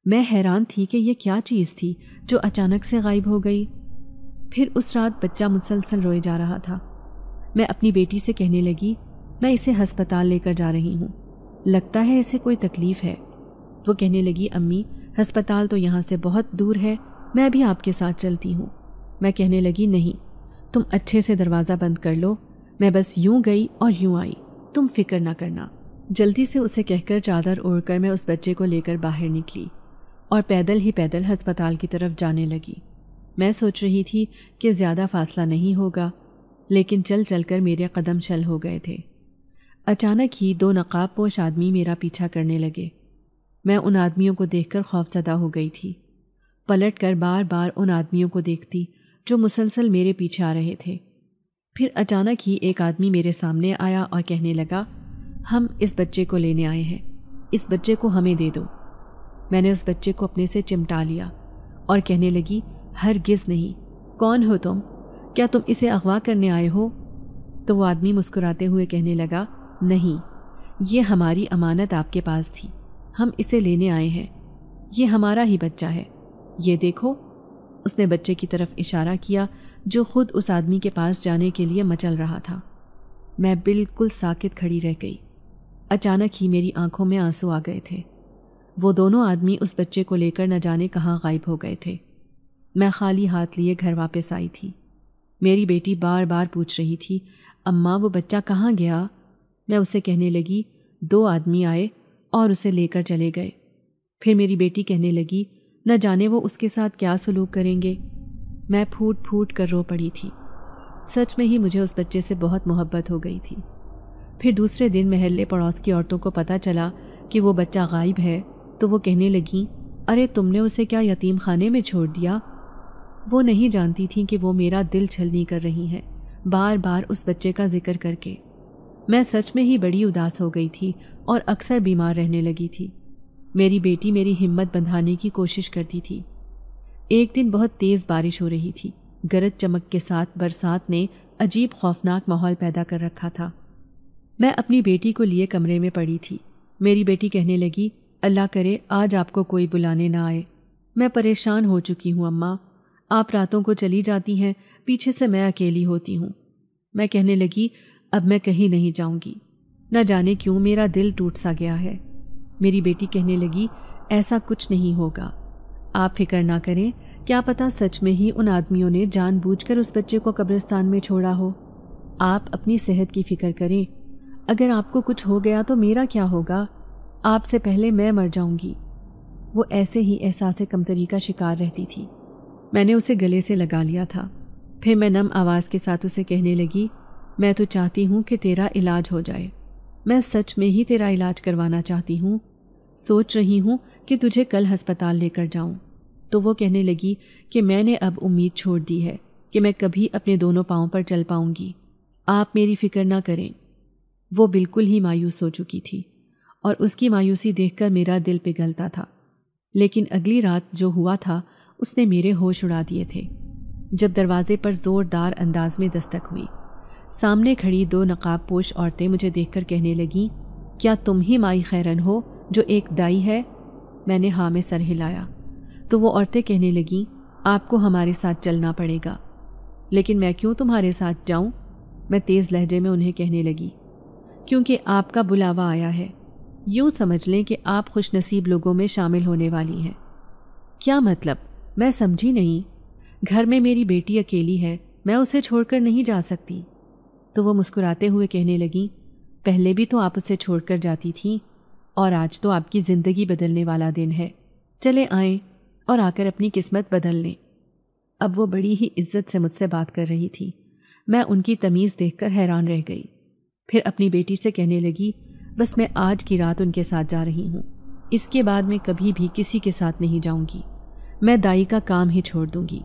میں حیران تھی کہ یہ کیا چیز تھی جو اچانک سے غائب ہو گئی۔ پھر اس رات بچہ مسلسل روئے جا رہا تھا۔ میں اپنی بیٹی سے کہنے لگی، میں اسے ہسپتال لے کر جا رہی ہوں، لگتا ہے اسے کوئی تکلیف ہے۔ وہ کہنے لگی، امی ہسپتال تو یہاں سے بہت دور ہے، میں بھی آپ کے ساتھ چلتی ہوں۔ میں کہنے لگی، نہیں، تم اچھے سے دروازہ بند کر لو، میں بس یوں گئی اور یوں آئی، تم فکر نہ کرنا۔ جلدی سے اسے کہہ کر چادر اوڑھ کر میں اس بچے کو لے کر باہر نکلی اور پیدل ہی پیدل ہسپتال کی طرف جانے لگی۔ میں سوچ رہی تھی کہ زیادہ فاصلہ نہیں ہوگا، لیکن چل چل کر میرے قدم شل ہو گئے تھے۔ اچانک ہی 2 نقاب پوش آدمی میرا پیچھا کرنے لگے۔ میں ان آدمیوں کو دیکھ کر خوفزدہ ہو گئی تھی۔ پلٹ کر بار بار ان آدمیوں کو دیکھتی جو مسلسل میرے پیچھے آ رہے تھے۔ پھر اچانک ہی ایک آدمی میرے سامنے آیا اور کہنے لگا، ہم اس بچے کو لینے آئے ہیں، اس بچے کو ہمیں دے دو۔ میں نے اس بچے کو اپنے سے چمٹا لیا اور کہنے لگی، ہرگز نہیں، کون ہو تم؟ کیا تم اسے اغوا کرنے آئے ہو؟ تو وہ آدمی مسکراتے ہوئے کہنے لگا، نہیں، یہ ہماری امانت آپ کے پاس تھی، ہم اسے لینے آئے ہیں، یہ ہمارا ہی بچہ ہے، یہ دیکھو۔ اس نے بچے کی طرف اشارہ کیا جو خود اس آدمی کے پاس جانے کے لیے مچل رہا تھا۔ میں بالکل ساکت کھڑی رہ گئی۔ اچانک ہی میری آنکھوں میں آنسو آ گئے تھے۔ وہ دونوں آدمی اس بچے کو لے کر نہ جانے کہاں غائب ہو گئے تھے۔ میں خالی ہاتھ لیے گھر واپس آئی تھی۔ میری بیٹی بار بار پوچھ رہی تھی، اماں وہ بچہ کہاں گیا؟ میں اسے کہنے لگی، 2 آدمی آئے اور اسے لے کر چلے گئے۔ پھر میری بیٹی کہنے لگی، نہ جانے وہ اس کے ساتھ کیا سلوک کریں گے۔ میں پھوٹ پھوٹ کر رو پڑی تھی۔ سچ میں ہی مجھے اس بچے سے بہت محبت ہو گئی تھی۔ پھر دوسرے دن محلے پڑوس کی عورتوں کو پتہ چلا کہ وہ بچہ غائب ہے تو وہ کہنے لگیں، ارے تم نے اسے کیا یتیم خانے میں چھوڑ دیا؟ وہ نہیں جانتی تھیں کہ وہ میرا دل چھلنی کر رہی ہیں، بار بار اس بچے کا ذکر کر کے۔ میں سچ میں ہی بڑی اداس ہو گئی تھی اور اکثر بیمار رہنے لگی تھی۔ میری بیٹی میری ہمت بندھانے کی کوشش کرتی تھی۔ ایک دن بہت تیز بارش ہو رہی تھی، گرج چمک کے ساتھ برسات نے عجیب خوفناک ماحول پیدا کر رکھا تھا۔ میں اپنی بیٹی کو لیے کمرے میں پڑی تھی۔ میری بیٹی کہنے لگی، اللہ کرے آج آپ کو کوئی بلانے نہ آئے، میں پریشان ہو چکی ہوں اماں، آپ راتوں کو چلی جاتی ہیں، پیچھے سے میں اکیلی ہوتی ہوں۔ میں کہنے لگی، اب میں کہیں نہیں جاؤں گی، نہ جانے کیوں میرا دل ٹوٹ سا گیا ہے۔ میری بیٹی کہنے لگی، ایسا کچھ نہیں ہوگا، آپ فکر نہ کریں، کیا پتہ سچ میں ہی ان آدمیوں نے جان بوجھ کر اس بچے کو قبرستان میں چھوڑا ہو۔ آپ اپنی صحت کی فکر کریں، اگر آپ کو کچھ ہو گیا تو میرا کیا ہوگا؟ آپ سے پہلے میں مر جاؤں گی۔ وہ ایسے ہی احساس کمتری کا شکار رہتی تھی۔ میں نے اسے گلے سے لگا لیا تھا۔ پھر میں نم آواز کے ساتھ اسے کہنے لگی، میں تو چاہتی ہوں کہ تیرا علاج ہو جائے، میں سچ میں ہی تیرا علاج کروانا چاہتی ہوں، سوچ رہی ہوں کہ تجھے کل ہسپتال لے کر جاؤں۔ تو وہ کہنے لگی کہ میں نے اب امید چھوڑ دی ہے کہ میں کبھی اپنے دونوں پاؤں پر چل پاؤں گی، آپ میری فکر نہ کریں۔ وہ بالکل ہی مایوس ہو چکی تھی اور اس کی مایوسی دیکھ کر میرا دل پگھلتا تھا، لیکن اگلی رات جو ہوا تھا اس نے میرے ہوش اڑا دیے تھے۔ جب دروازے پر زوردار انداز میں دستک ہوئی، سامنے کھڑی 2 نقاب پوش عورتیں مجھے دیکھ کر کہنے لگیں، کیا تم ہی مائی خیرن ہو جو ایک دائی ہے؟ میں نے ہاں میں سر ہلایا تو وہ عورتیں کہنے لگیں، آپ کو ہمارے ساتھ چلنا پڑے گا۔ لیکن میں کیوں تمہارے ساتھ جاؤں؟ میں تیز لہجے میں انہیں کہنے لگی، کیونکہ آپ کا بلاوا آیا ہے، یوں سمجھ لیں کہ آپ خوش نصیب لوگوں میں شامل ہونے والی ہیں۔ کیا مطلب؟ میں سمجھی نہیں۔ گھر میں میری بیٹی اکیلی ہے، میں اسے چھوڑ کر نہیں جا سکتی۔ تو وہ مسکراتے ہوئے کہنے لگیں، پہلے بھی تو آپ اسے چھوڑ کر جاتی تھیں، اور آج تو آپ کی زندگی بدلنے والا دن ہے، چلے آئیں اور آ کر اپنی قسمت بدل لیں۔ اب وہ بڑی ہی عزت سے مجھ سے بات کر رہی تھی۔ میں ان کی تمیز دیکھ کر حیران رہ گئی۔ پھر اپنی بیٹی سے کہنے لگی، بس میں آج کی رات ان کے ساتھ جا رہی ہوں، اس کے بعد میں کبھی بھی کسی کے ساتھ نہیں جاؤں گی، میں دائی کا کام ہی چھوڑ دوں گی۔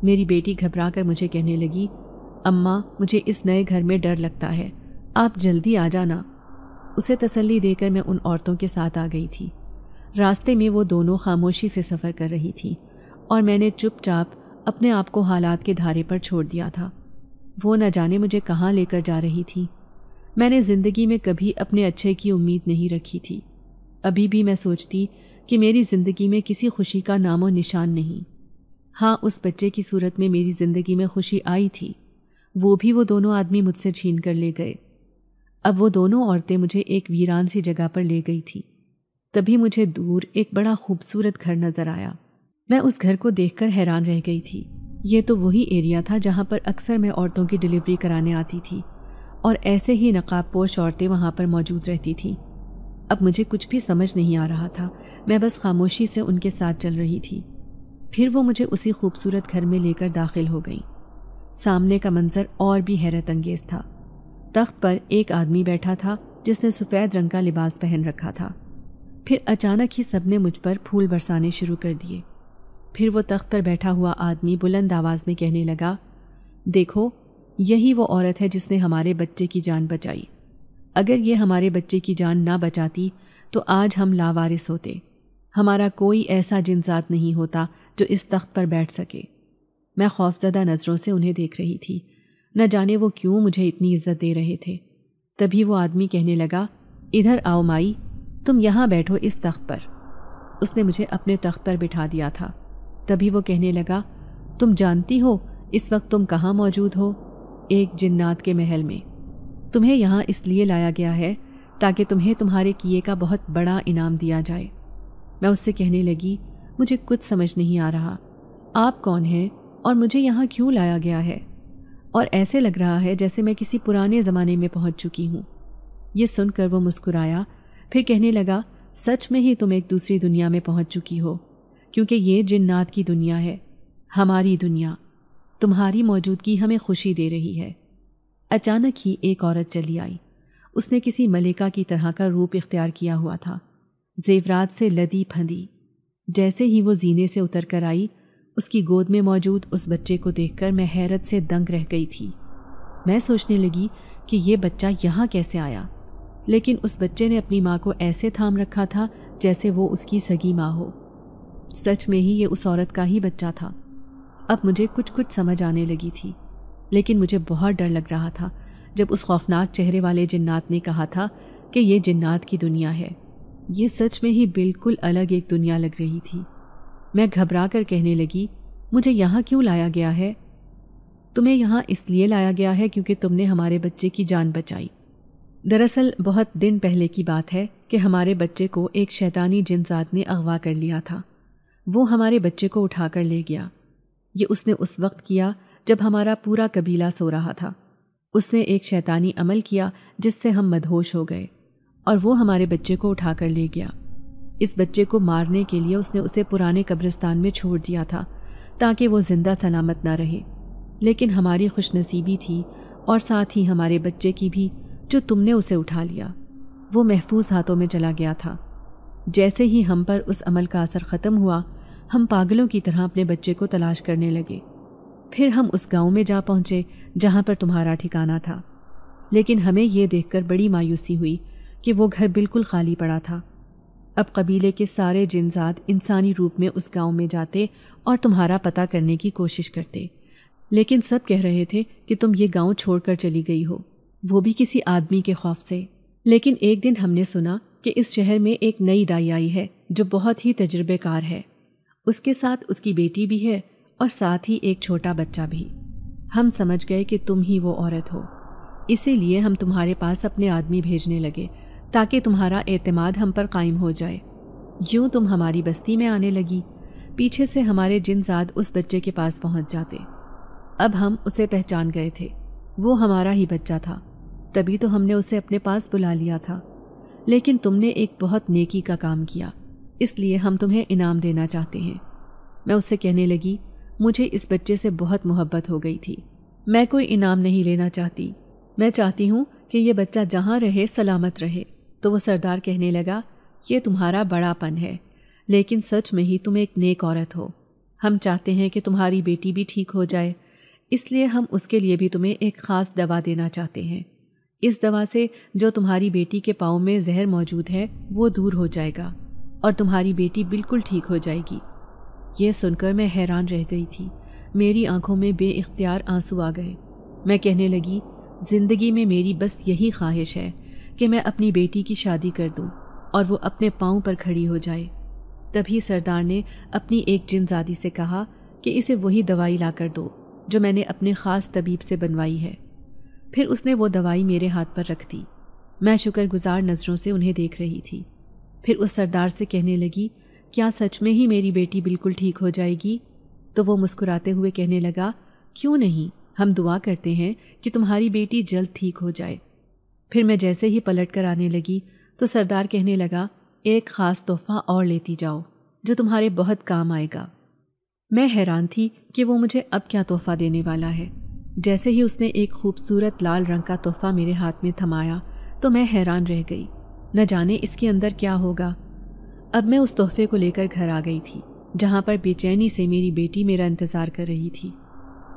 میری بیٹی گھبرا کر مجھے کہنے لگی، اماں مجھے اس نئے گھر میں ڈر لگتا ہے، آپ جلدی آ جانا۔ اسے تسلی دے کر میں ان عورتوں کے ساتھ آ گئی تھی۔ راستے میں وہ دونوں خاموشی سے سفر کر رہی تھیں اور میں نے چپ چاپ اپنے آپ کو حالات کے دھارے پر چھوڑ دیا تھا۔ وہ نہ جانے مجھے کہاں لے کر جا رہی تھی۔ میں نے زندگی میں کبھی اپنے اچھے کی امید نہیں رکھی تھی۔ ابھی بھی میں سوچتی کہ میری زندگی میں کسی خوشی کا نام و نشان نہیں۔ ہاں، اس بچے کی صورت میں میری زندگی میں خوشی آئی تھی، وہ بھی وہ دونوں آدمی مجھ سے چھین کر لے گئے۔ اب وہ دونوں عورتیں مجھے ایک ویران سی جگہ پر لے گئی تھی۔ تبھی مجھے دور ایک بڑا خوبصورت گھر نظر آیا۔ میں اس گھر کو دیکھ کر حیران رہ گئی تھی۔ یہ تو وہی ایریا تھا جہاں پر اکثر میں عورتوں کی ڈلیوری کرانے آتی تھی، اور ایسے ہی نقاب پوش عورتیں وہاں پر موجود رہتی تھیں۔ اب مجھے کچھ بھی سمجھ نہیں آ رہا تھا، میں بس خاموشی سے ان کے ساتھ چل رہی تھی۔ پھر وہ مجھے اسی خوبصورت گھر میں لے کر داخل ہو گئیں۔ سامنے کا منظر اور بھی حیرت انگیز تھا۔ تخت پر ایک آدمی بیٹھا تھا جس نے سفید رنگ کا لباس پہن رکھا تھا۔ پھر اچانک ہی سب نے مجھ پر پھول برسانے شروع کر دیے۔ پھر وہ تخت پر بیٹھا ہوا آدمی بلند آواز میں کہنے لگا، دیکھو یہی وہ عورت ہے جس نے ہمارے بچے کی جان بچائی۔ اگر یہ ہمارے بچے کی جان نہ بچاتی تو آج ہم لاوارث ہوتے۔ ہمارا کوئی ایسا جن ذات نہیں ہوتا جو اس تخت پر بیٹھ سکے۔ میں خوفزدہ نظروں سے انہیں دیکھ رہی تھی، نہ جانے وہ کیوں مجھے اتنی عزت دے رہے تھے۔ تبھی وہ آدمی کہنے لگا، ادھر آؤ مائی، تم یہاں بیٹھو اس تخت پر۔ اس نے مجھے اپنے تخت پر بٹھا دیا تھا۔ تبھی وہ کہنے لگا، تم جانتی ہو اس وقت تم کہاں موجود ہو؟ ایک جنات کے محل میں۔ تمہیں یہاں اس لیے لایا گیا ہے تاکہ تمہیں تمہارے کیے کا بہت بڑا انعام دیا جائے۔ میں اس سے کہنے لگی، مجھے کچھ سمجھ نہیں آ رہا، آپ کون ہیں اور مجھے یہاں کیوں لایا گیا ہے؟ اور ایسے لگ رہا ہے جیسے میں کسی پرانے زمانے میں پہنچ چکی ہوں۔ یہ سن کر وہ مسکرایا، پھر کہنے لگا، سچ میں ہی تم ایک دوسری دنیا میں پہنچ چکی ہو، کیونکہ یہ جنات کی دنیا ہے، ہماری دنیا۔ تمہاری موجودگی ہمیں خوشی دے رہی ہے۔ اچانک ہی ایک عورت چلی آئی۔ اس نے کسی ملکہ کی طرح کا روپ اختیار کیا ہوا تھا، زیورات سے لدی پھندی۔ جیسے ہی وہ زینے سے اتر کر آئی، اس کی گود میں موجود اس بچے کو دیکھ کر میں حیرت سے دنگ رہ گئی تھی۔ میں سوچنے لگی کہ یہ بچہ یہاں کیسے آیا، لیکن اس بچے نے اپنی ماں کو ایسے تھام رکھا تھا جیسے وہ اس کی سگی ماں ہو۔ سچ میں ہی یہ اس عورت کا ہی بچہ تھا۔ اب مجھے کچھ سمجھ آنے لگی تھی، لیکن مجھے بہت ڈر لگ رہا تھا جب اس خوفناک چہرے والے جنات نے کہا تھا کہ یہ جنات کی دنیا ہے۔ یہ سچ میں ہی بالکل الگ ایک دنیا لگ رہی تھی۔ میں گھبرا کر کہنے لگی، مجھے یہاں کیوں لایا گیا ہے؟ تمہیں یہاں اس لیے لایا گیا ہے کیونکہ تم نے ہمارے بچے کی جان بچائی۔ دراصل بہت دن پہلے کی بات ہے کہ ہمارے بچے کو ایک شیطانی جن ذات نے اغوا کر لیا تھا۔ وہ ہمارے بچے کو اٹھا کر لے گیا۔ یہ اس نے اس وقت کیا جب ہمارا پورا قبیلہ سو رہا تھا۔ اس نے ایک شیطانی عمل کیا جس سے ہم مدہوش ہو گئے، اور وہ ہمارے بچے کو اٹھا کر لے گیا۔ اس بچے کو مارنے کے لیے اس نے اسے پرانے قبرستان میں چھوڑ دیا تھا تاکہ وہ زندہ سلامت نہ رہے، لیکن ہماری خوش نصیبی تھی اور ساتھ ہی ہمارے بچے کی بھی جو تم نے اسے اٹھا لیا، وہ محفوظ ہاتھوں میں چلا گیا تھا۔ جیسے ہی ہم پر اس عمل کا اثر ختم ہوا، ہم پاگلوں کی طرح اپنے بچے کو تلاش کرنے لگے۔ پھر ہم اس گاؤں میں جا پہنچے جہاں پر تمہارا ٹھکانہ تھا، لیکن ہمیں یہ دیکھ کر بڑی مایوسی ہوئی کہ وہ گھر بالکل خالی پڑا تھا۔ اب قبیلے کے سارے جنزاد انسانی روپ میں اس گاؤں میں جاتے اور تمہارا پتہ کرنے کی کوشش کرتے، لیکن سب کہہ رہے تھے کہ تم یہ گاؤں چھوڑ کر چلی گئی ہو، وہ بھی کسی آدمی کے خوف سے۔ لیکن ایک دن ہم نے سنا کہ اس شہر میں ایک نئی دائی آئی ہے جو بہت ہی تجربے کار ہے، اس کے ساتھ اس کی بیٹی بھی ہے اور ساتھ ہی ایک چھوٹا بچہ بھی۔ ہم سمجھ گئے کہ تم ہی وہ عورت ہو، اسی لیے ہم تمہارے پاس اپنے آدمی بھیجنے لگے تاکہ تمہارا اعتماد ہم پر قائم ہو جائے۔ یوں تم ہماری بستی میں آنے لگی، پیچھے سے ہمارے جنزاد اس بچے کے پاس پہنچ جاتے۔ اب ہم اسے پہچان گئے تھے، وہ ہمارا ہی بچہ تھا، تبھی تو ہم نے اسے اپنے پاس بلا لیا تھا۔ لیکن تم نے ایک بہت نیکی کا کام کیا، اس لیے ہم تمہیں انعام دینا چاہتے ہیں۔ میں اس سے کہنے لگی، مجھے اس بچے سے بہت محبت ہو گئی تھی، میں کوئی انعام نہیں لینا چاہتی، میں چاہتی ہوں کہ یہ بچہ جہاں رہے سلامت رہے۔ تو وہ سردار کہنے لگا، یہ تمہارا بڑا پن ہے، لیکن سچ میں ہی تم ایک نیک عورت ہو۔ ہم چاہتے ہیں کہ تمہاری بیٹی بھی ٹھیک ہو جائے، اس لیے ہم اس کے لیے بھی تمہیں ایک خاص دوا دینا چاہتے ہیں۔ اس دوا سے جو تمہاری بیٹی کے پاؤں میں زہر موجود ہے وہ دور ہو جائے گا اور تمہاری بیٹی بالکل ٹھیک ہو جائے گی۔ یہ سن کر میں حیران رہ گئی تھی، میری آنکھوں میں بے اختیار آنسو آ گئے۔ میں کہنے لگی، زندگی میں میری بس یہی خواہش ہے کہ میں اپنی بیٹی کی شادی کر دوں اور وہ اپنے پاؤں پر کھڑی ہو جائے۔ تبھی سردار نے اپنی ایک جنزادی سے کہا کہ اسے وہی دوائی لا کر دو جو میں نے اپنے خاص طبیب سے بنوائی ہے۔ پھر اس نے وہ دوائی میرے ہاتھ پر رکھ دی۔ میں شکر گزار نظروں سے انہیں دیکھ رہی تھی۔ پھر اس سردار سے کہنے لگی، کیا سچ میں ہی میری بیٹی بالکل ٹھیک ہو جائے گی؟ تو وہ مسکراتے ہوئے کہنے لگا، کیوں نہیں، ہم دعا کرتے ہیں کہ تمہاری بیٹی جلد ٹھیک ہو جائے۔ پھر میں جیسے ہی پلٹ کر آنے لگی تو سردار کہنے لگا، ایک خاص تحفہ اور لیتی جاؤ جو تمہارے بہت کام آئے گا۔ میں حیران تھی کہ وہ مجھے اب کیا تحفہ دینے والا ہے۔ جیسے ہی اس نے ایک خوبصورت لال رنگ کا تحفہ میرے ہاتھ میں تھمایا تو میں حیران رہ گئی، نہ جانے اس کے اندر کیا ہوگا۔ اب میں اس تحفے کو لے کر گھر آ گئی تھی جہاں پر بے چینی سے میری بیٹی میرا انتظار کر رہی تھی۔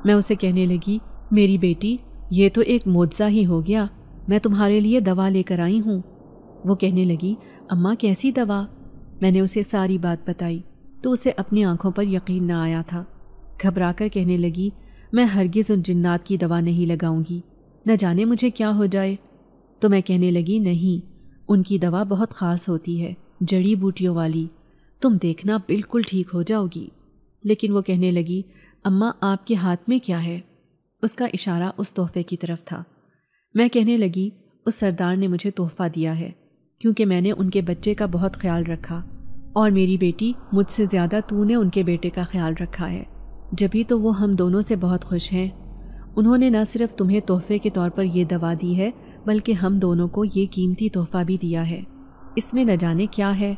میں اسے کہنے لگی، میری بیٹی، یہ تو ایک معجزہ ہی ہو گیا، میں تمہارے لیے دوا لے کر آئی ہوں۔ وہ کہنے لگی، اماں کیسی دوا؟ میں نے اسے ساری بات بتائی تو اسے اپنی آنکھوں پر یقین نہ آیا تھا۔ گھبرا کر کہنے لگی، میں ہرگز ان جنات کی دوا نہیں لگاؤں گی، نہ جانے مجھے کیا ہو جائے۔ تو میں کہنے لگی، نہیں، ان کی دوا بہت خاص ہوتی ہے، جڑی بوٹیوں والی، تم دیکھنا بالکل ٹھیک ہو جاؤ گی۔ لیکن وہ کہنے لگی، اماں آپ کے ہاتھ میں کیا ہے؟ اس کا اشارہ اس تحفے کی طرف تھا۔ میں کہنے لگی، اس سردار نے مجھے تحفہ دیا ہے کیونکہ میں نے ان کے بچے کا بہت خیال رکھا، اور میری بیٹی مجھ سے زیادہ تو نے ان کے بیٹے کا خیال رکھا ہے، جبھی تو وہ ہم دونوں سے بہت خوش ہیں۔ انہوں نے نہ صرف تمہیں تحفے کے طور پر یہ دوا دی ہے بلکہ ہم دونوں کو یہ قیمتی تحفہ بھی دیا ہے، اس میں نہ جانے کیا ہے۔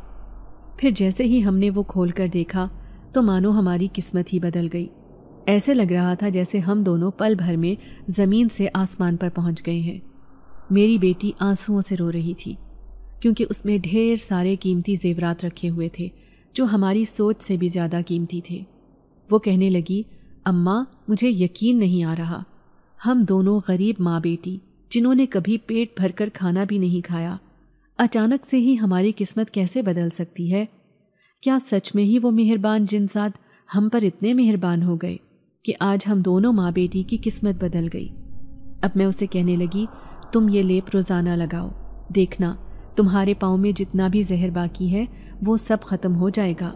پھر جیسے ہی ہم نے وہ کھول کر دیکھا تو مانو ہماری قسمت ہی بدل گئی، ایسے لگ رہا تھا جیسے ہم دونوں پل بھر میں زمین سے آسمان پر پہنچ گئے ہیں۔ میری بیٹی آنسوؤں سے رو رہی تھی کیونکہ اس میں ڈھیر سارے قیمتی زیورات رکھے ہوئے تھے جو ہماری سوچ سے بھی زیادہ قیمتی تھے۔ وہ کہنے لگی، اماں مجھے یقین نہیں آ رہا، ہم دونوں غریب ماں بیٹی جنہوں نے کبھی پیٹ بھر کر کھانا بھی نہیں کھایا، اچانک سے ہی ہماری قسمت کیسے بدل سکتی ہے؟ کیا سچ میں ہی وہ مہربان جنزاد ہم پر اتنے مہربان ہو گئے کہ آج ہم دونوں ماں بیٹی کی قسمت بدل گئی؟ اب میں اسے کہنے لگی، تم یہ لیپ روزانہ لگاؤ، دیکھنا تمہارے پاؤں میں جتنا بھی زہر باقی ہے وہ سب ختم ہو جائے گا۔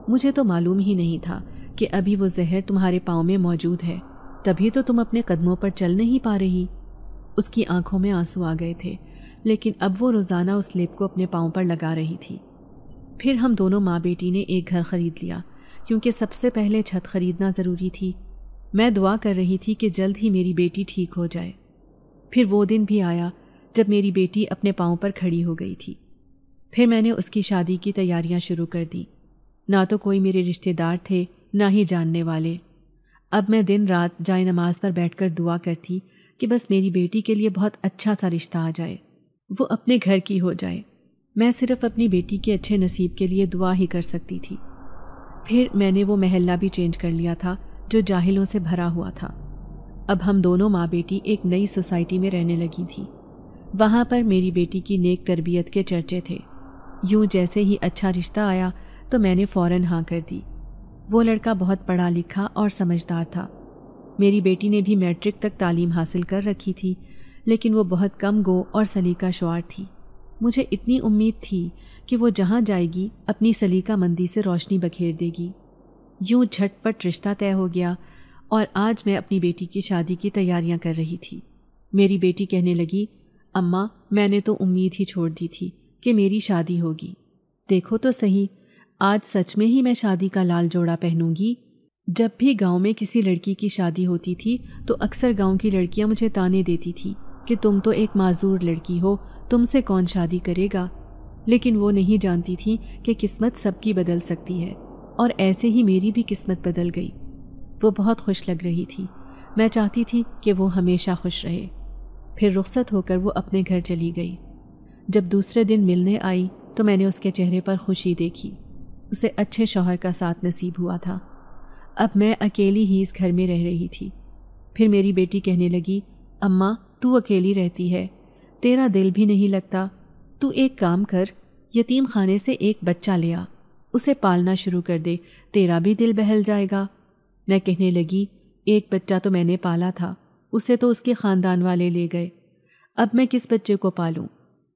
مجھے تو معلوم ہی نہیں تھا کہ ابھی وہ زہر تمہارے پاؤں میں موجود ہے، تبھی تو تم اپنے قدموں پر چل نہیں پا رہی۔ اس کی آنکھوں میں آنسو آ گئے تھے، لیکن اب وہ روزانہ اس لیپ کو اپنے پاؤں پر لگا رہی تھی۔ پھر ہم دونوں ماں بیٹی نے ایک گھر خرید لیا کیونکہ سب سے پہلے چھت خریدنا ضروری تھی۔ میں دعا کر رہی تھی کہ جلد ہی میری بیٹی ٹھیک ہو جائے۔ پھر وہ دن بھی آیا جب میری بیٹی اپنے پاؤں پر کھڑی ہو گئی تھی۔ پھر میں نے اس کی شادی کی تیاریاں شروع کر دیں۔ نہ تو کوئی میرے رشتہ دار تھے، نہ ہی جاننے والے۔ اب میں دن رات جائے نماز پر بیٹھ کر دعا کرتی کہ بس میری بیٹی کے لیے بہت اچھا سا رشتہ آ جائے، وہ اپنے گھر کی ہو جائے۔ میں صرف اپنی بیٹی کے اچھے نصیب کے لیے دعا ہی کر سکتی تھی۔ پھر میں نے وہ محلہ بھی چینج کر لیا تھا جو جاہلوں سے بھرا ہوا تھا۔ اب ہم دونوں ماں بیٹی ایک نئی سوسائٹی میں رہنے لگی تھیں۔ وہاں پر میری بیٹی کی نیک تربیت کے چرچے تھے۔ یوں جیسے ہی اچھا رشتہ آیا تو میں نے فوراً ہاں کر دی۔ وہ لڑکا بہت پڑھا لکھا اور سمجھدار تھا۔ میری بیٹی نے بھی میٹرک تک تعلیم حاصل کر رکھی تھی، لیکن وہ بہت کم گو اور سلیقہ شعار تھی۔ مجھے اتنی امید تھی کہ وہ جہاں جائے گی اپنی سلیقہ مندی سے روشنی بکھیر دے گی۔ یوں جھٹ پٹ رشتہ طے ہو گیا اور آج میں اپنی بیٹی کی شادی کی تیاریاں کر رہی تھی۔ میری بیٹی کہنے لگی، اماں میں نے تو امید ہی چھوڑ دی تھی کہ میری شادی ہوگی۔ دیکھو تو صحیح، آج سچ میں ہی میں شادی کا لال جوڑا پہنوں گی۔ جب بھی گاؤں میں کسی لڑکی کی شادی ہوتی تھی تو اکثر گاؤں کی لڑکیاں مجھے تانے دیتی تھی کہ تم تو ایک معذور لڑکی ہو، تم سے کون شادی کرے گا؟ لیکن وہ نہیں جانتی تھی کہ قسمت سب کی بدل سکتی ہے، اور ایسے ہی میری بھی قسمت بدل گئی۔ وہ بہت خوش لگ رہی تھی۔ میں چاہتی تھی کہ وہ ہمیشہ خوش رہے۔ پھر رخصت ہو کر وہ اپنے گھر چلی گئی۔ جب دوسرے دن ملنے آئی تو میں نے اس کے چہرے پر خوشی دیکھی۔ اسے اچھے شوہر کا ساتھ نصیب ہوا تھا۔ اب میں اکیلی ہی اس گھر میں رہ رہی تھی۔ پھر میری بیٹی کہنے لگی، اماں تو اکیلی رہتی ہے، تیرا دل بھی نہیں لگتا، تو ایک کام کر، یتیم خانے سے ایک بچہ لے آ، اسے پالنا شروع کر دے، تیرا بھی دل بہل جائے گا۔ میں کہنے لگی، ایک بچہ تو میں نے پالا تھا، اسے تو اس کے خاندان والے لے گئے، اب میں کس بچے کو پالوں؟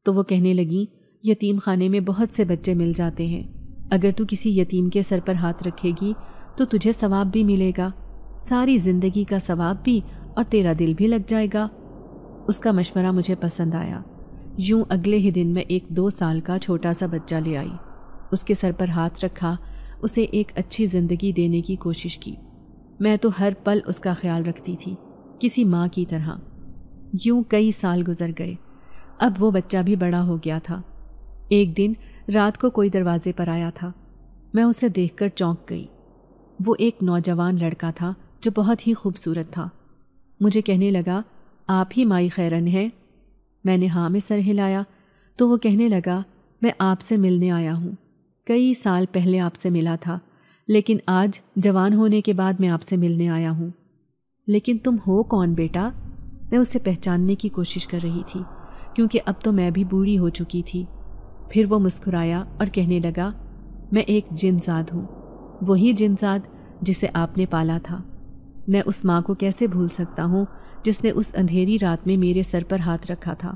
تو وہ کہنے لگی، یتیم خانے میں بہت سے بچے مل جاتے ہیں، اگر تو کسی یتیم کے سر پر ہاتھ رکھے گی تو تجھے ثواب بھی ملے گا، ساری زندگی کا ثواب بھی، اور تیرا دل بھی لگ جائے گا۔ اس کا مشورہ مجھے پسند آیا۔ یوں اگلے ہی دن میں ایک 2 سال کا چھوٹا سا بچہ لے آئی، اس کے سر پر ہاتھ رکھا، اسے ایک اچھی زندگی دینے کی کوشش کی۔ میں تو ہر پل اس کا خیال رکھتی تھی، کسی ماں کی طرح۔ یوں کئی سال گزر گئے۔ اب وہ بچہ بھی بڑا ہو گیا تھا۔ ایک دن رات کو کوئی دروازے پر آیا تھا۔ میں اسے دیکھ کر چونک گئی۔ وہ ایک نوجوان لڑکا تھا جو بہت ہی خوبصورت تھا۔ مجھے کہنے لگا، آپ ہی مائی خیرن ہیں؟ میں نے ہاں میں سر ہلایا تو وہ کہنے لگا، میں آپ سے ملنے آیا ہوں، کئی سال پہلے آپ سے ملا تھا، لیکن آج جوان ہونے کے بعد میں آپ سے ملنے آیا ہوں۔ لیکن تم ہو کون بیٹا؟ میں اسے پہچاننے کی کوشش کر رہی تھی کیونکہ اب تو میں بھی بوڑھی ہو چکی تھی۔ پھر وہ مسکرایا اور کہنے لگا، میں ایک جن زاد ہوں، وہی جن زاد جسے آپ نے پالا تھا۔ میں اس ماں کو کیسے بھول سکتا ہوں جس نے اس اندھیری رات میں میرے سر پر ہاتھ رکھا تھا؟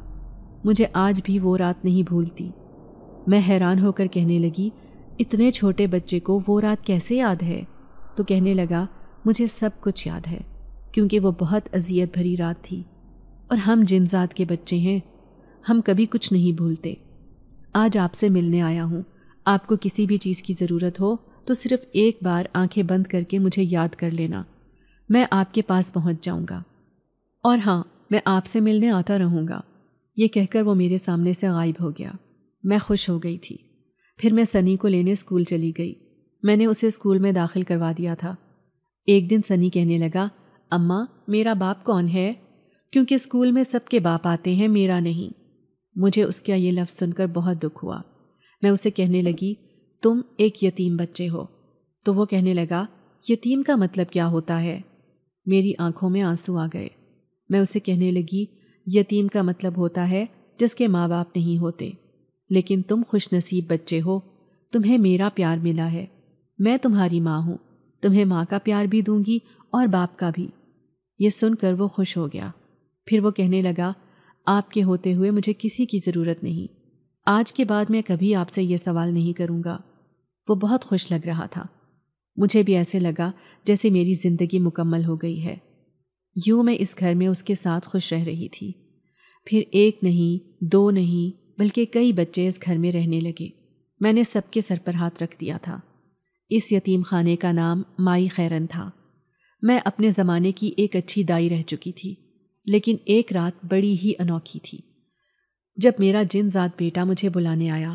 مجھے آج بھی وہ رات نہیں بھولتی۔ میں حیران ہو کر کہنے لگی، اتنے چھوٹے بچے کو وہ رات کیسے یاد ہے؟ تو کہنے لگا، مجھے سب کچھ یاد ہے، کیونکہ وہ بہت اذیت بھری رات تھی، اور ہم جن ذات کے بچے ہیں، ہم کبھی کچھ نہیں بھولتے۔ آج آپ سے ملنے آیا ہوں، آپ کو کسی بھی چیز کی ضرورت ہو تو صرف ایک بار آنکھیں بند کر کے مجھے یاد کر لینا، میں آپ کے پاس پہنچ جاؤں گا، اور ہاں میں آپ سے ملنے آتا رہوں گا۔ یہ کہہ کر وہ میرے سامنے سے غائب ہو گیا۔ میں خوش ہو گئی تھی۔ پھر میں سنی کو لینے اسکول چلی گئی۔ میں نے اسے اسکول میں داخل کروا دیا تھا۔ ایک دن سنی کہنے لگا، اماں میرا باپ کون ہے؟ کیونکہ اسکول میں سب کے باپ آتے ہیں، میرا نہیں۔ مجھے اس کا یہ لفظ سن کر بہت دکھ ہوا۔ میں اسے کہنے لگی، تم ایک یتیم بچے ہو۔ تو وہ کہنے لگا، یتیم کا مطلب کیا ہوتا ہے؟ میری آنکھوں میں آنسو آ گئے۔ میں اسے کہنے لگی، یتیم کا مطلب ہوتا ہے جس کے ماں باپ نہیں ہوتے، لیکن تم خوش نصیب بچے ہو، تمہیں میرا پیار ملا ہے، میں تمہاری ماں ہوں، تمہیں ماں کا پیار بھی دوں گی اور باپ کا بھی۔ یہ سن کر وہ خوش ہو گیا۔ پھر وہ کہنے لگا، آپ کے ہوتے ہوئے مجھے کسی کی ضرورت نہیں، آج کے بعد میں کبھی آپ سے یہ سوال نہیں کروں گا۔ وہ بہت خوش لگ رہا تھا۔ مجھے بھی ایسے لگا جیسے میری زندگی مکمل ہو گئی ہے۔ یوں میں اس گھر میں اس کے ساتھ خوش رہ رہی تھی۔ پھر ایک نہیں، 2 نہیں، بلکہ کئی بچے اس گھر میں رہنے لگے۔ میں نے سب کے سر پر ہاتھ رکھ دیا تھا۔ اس یتیم خانے کا نام مائی خیرن تھا۔ میں اپنے زمانے کی ایک اچھی دائی رہ چکی تھی، لیکن ایک رات بڑی ہی انوکھی تھی۔ جب میرا جن ذات بیٹا مجھے بلانے آیا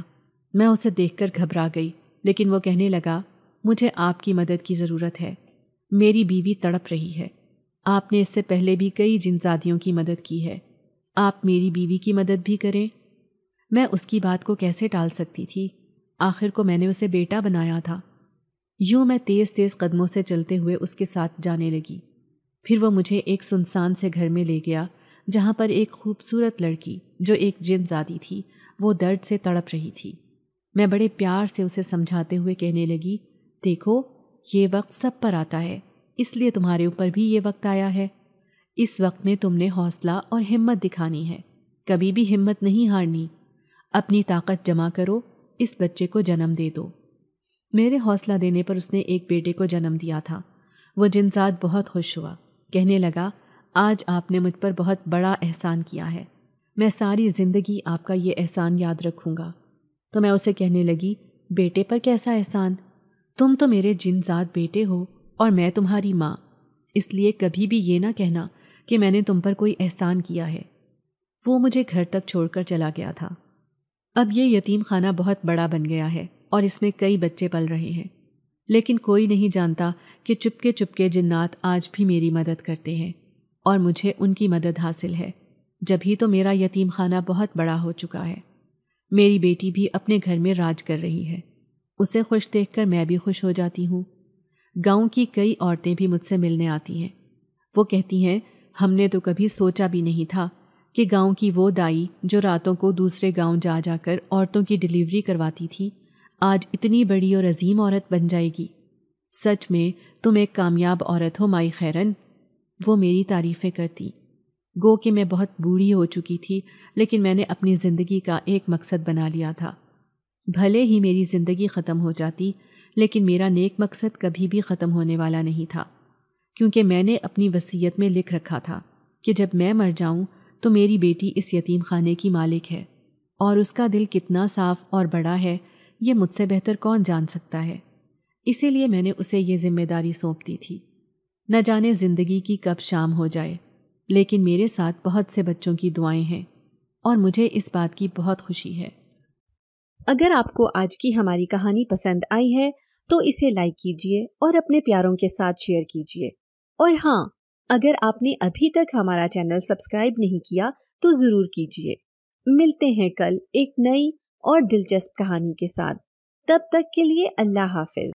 میں اسے دیکھ کر گھبرا گئی، لیکن وہ کہنے لگا مجھے آپ کی مدد کی ضرورت ہے، میری بیوی تڑپ رہی ہے، آپ نے اس سے پہلے بھی کئی جن زادیوں کی مدد کی ہے، آپ میری بیوی کی مدد بھی کریں۔ میں اس کی بات کو کیسے ٹال سکتی تھی؟ آخر کو میں نے اسے بیٹا بنایا تھا۔ یوں میں تیز تیز قدموں سے چلتے ہوئے اس کے ساتھ جانے لگی۔ پھر وہ مجھے ایک سنسان سے گھر میں لے گیا جہاں پر ایک خوبصورت لڑکی جو ایک جن زادی تھی وہ درد سے تڑپ رہی تھی۔ میں بڑے پیار سے اسے سمجھاتے ہوئے کہنے لگی، دیکھو یہ وقت سب پر آتا ہے، اس لیے تمہارے اوپر بھی یہ وقت آیا ہے۔ اس وقت میں تم نے حوصلہ اور ہمت دکھانی ہے، کبھی بھی ہمت نہیں ہارنی، اپنی طاقت جمع کرو، اس بچے کو جنم دے دو۔ میرے حوصلہ دینے پر اس نے ایک بیٹے کو جنم دیا تھا۔ وہ جنزاد بہت خوش ہوا، کہنے لگا آج آپ نے مجھ پر بہت بڑا احسان کیا ہے، میں ساری زندگی آپ کا یہ احسان یاد رکھوں گا۔ تو میں اسے کہنے لگی، بیٹے پر کیسا احسان؟ تم تو میرے جنزاد بیٹے ہو اور میں تمہاری ماں، اس لیے کبھی بھی یہ نہ کہنا کہ میں نے تم پر کوئی احسان کیا ہے۔ وہ مجھے گھر تک چھوڑ کر چلا گیا تھا۔ اب یہ یتیم خانہ بہت بڑا بن گیا ہے اور اس میں کئی بچے پل رہے ہیں، لیکن کوئی نہیں جانتا کہ چپکے چپکے جنات آج بھی میری مدد کرتے ہیں اور مجھے ان کی مدد حاصل ہے۔ جبھی تو میرا یتیم خانہ بہت بڑا ہو چکا ہے۔ میری بیٹی بھی اپنے گھر میں راج کر رہی ہے، اسے خوش دیکھ کر میں بھی خوش ہو جاتی ہوں۔ گاؤں کی کئی عورتیں بھی مجھ سے ملنے آتی ہیں، وہ کہتی ہیں ہم نے تو کبھی سوچا بھی نہیں تھا کہ گاؤں کی وہ دائی جو راتوں کو دوسرے گاؤں جا جا کر عورتوں کی ڈیلیوری کرواتی تھی آج اتنی بڑی اور عظیم عورت بن جائے گی۔ سچ میں تم ایک کامیاب عورت ہو مائی خیرن۔ وہ میری تعریفیں کرتی، گو کہ میں بہت بوڑھی ہو چکی تھی، لیکن میں نے اپنی زندگی کا ایک مقصد بنا لیا تھا۔ بھلے ہی میری زندگی ختم ہو جاتی، لیکن میرا نیک مقصد کبھی بھی ختم ہونے والا نہیں تھا، کیونکہ میں نے اپنی وصیت میں لکھ رکھا تھا کہ جب میں مر جاؤں تو میری بیٹی اس یتیم خانے کی مالک ہے، اور اس کا دل کتنا صاف اور بڑا ہے یہ مجھ سے بہتر کون جان سکتا ہے۔ اسی لیے میں نے اسے یہ ذمہ داری سونپ دی تھی۔ نہ جانے زندگی کی کب شام ہو جائے، لیکن میرے ساتھ بہت سے بچوں کی دعائیں ہیں اور مجھے اس بات کی بہت خوشی ہے۔ اگر آپ کو آج کی ہماری کہانی پسند آئی ہے تو اسے لائک کیجیے اور اپنے پیاروں کے ساتھ شیئر کیجیے، اور ہاں، اگر آپ نے ابھی تک ہمارا چینل سبسکرائب نہیں کیا تو ضرور کیجیے۔ ملتے ہیں کل ایک نئی اور دلچسپ کہانی کے ساتھ، تب تک کے لیے اللہ حافظ۔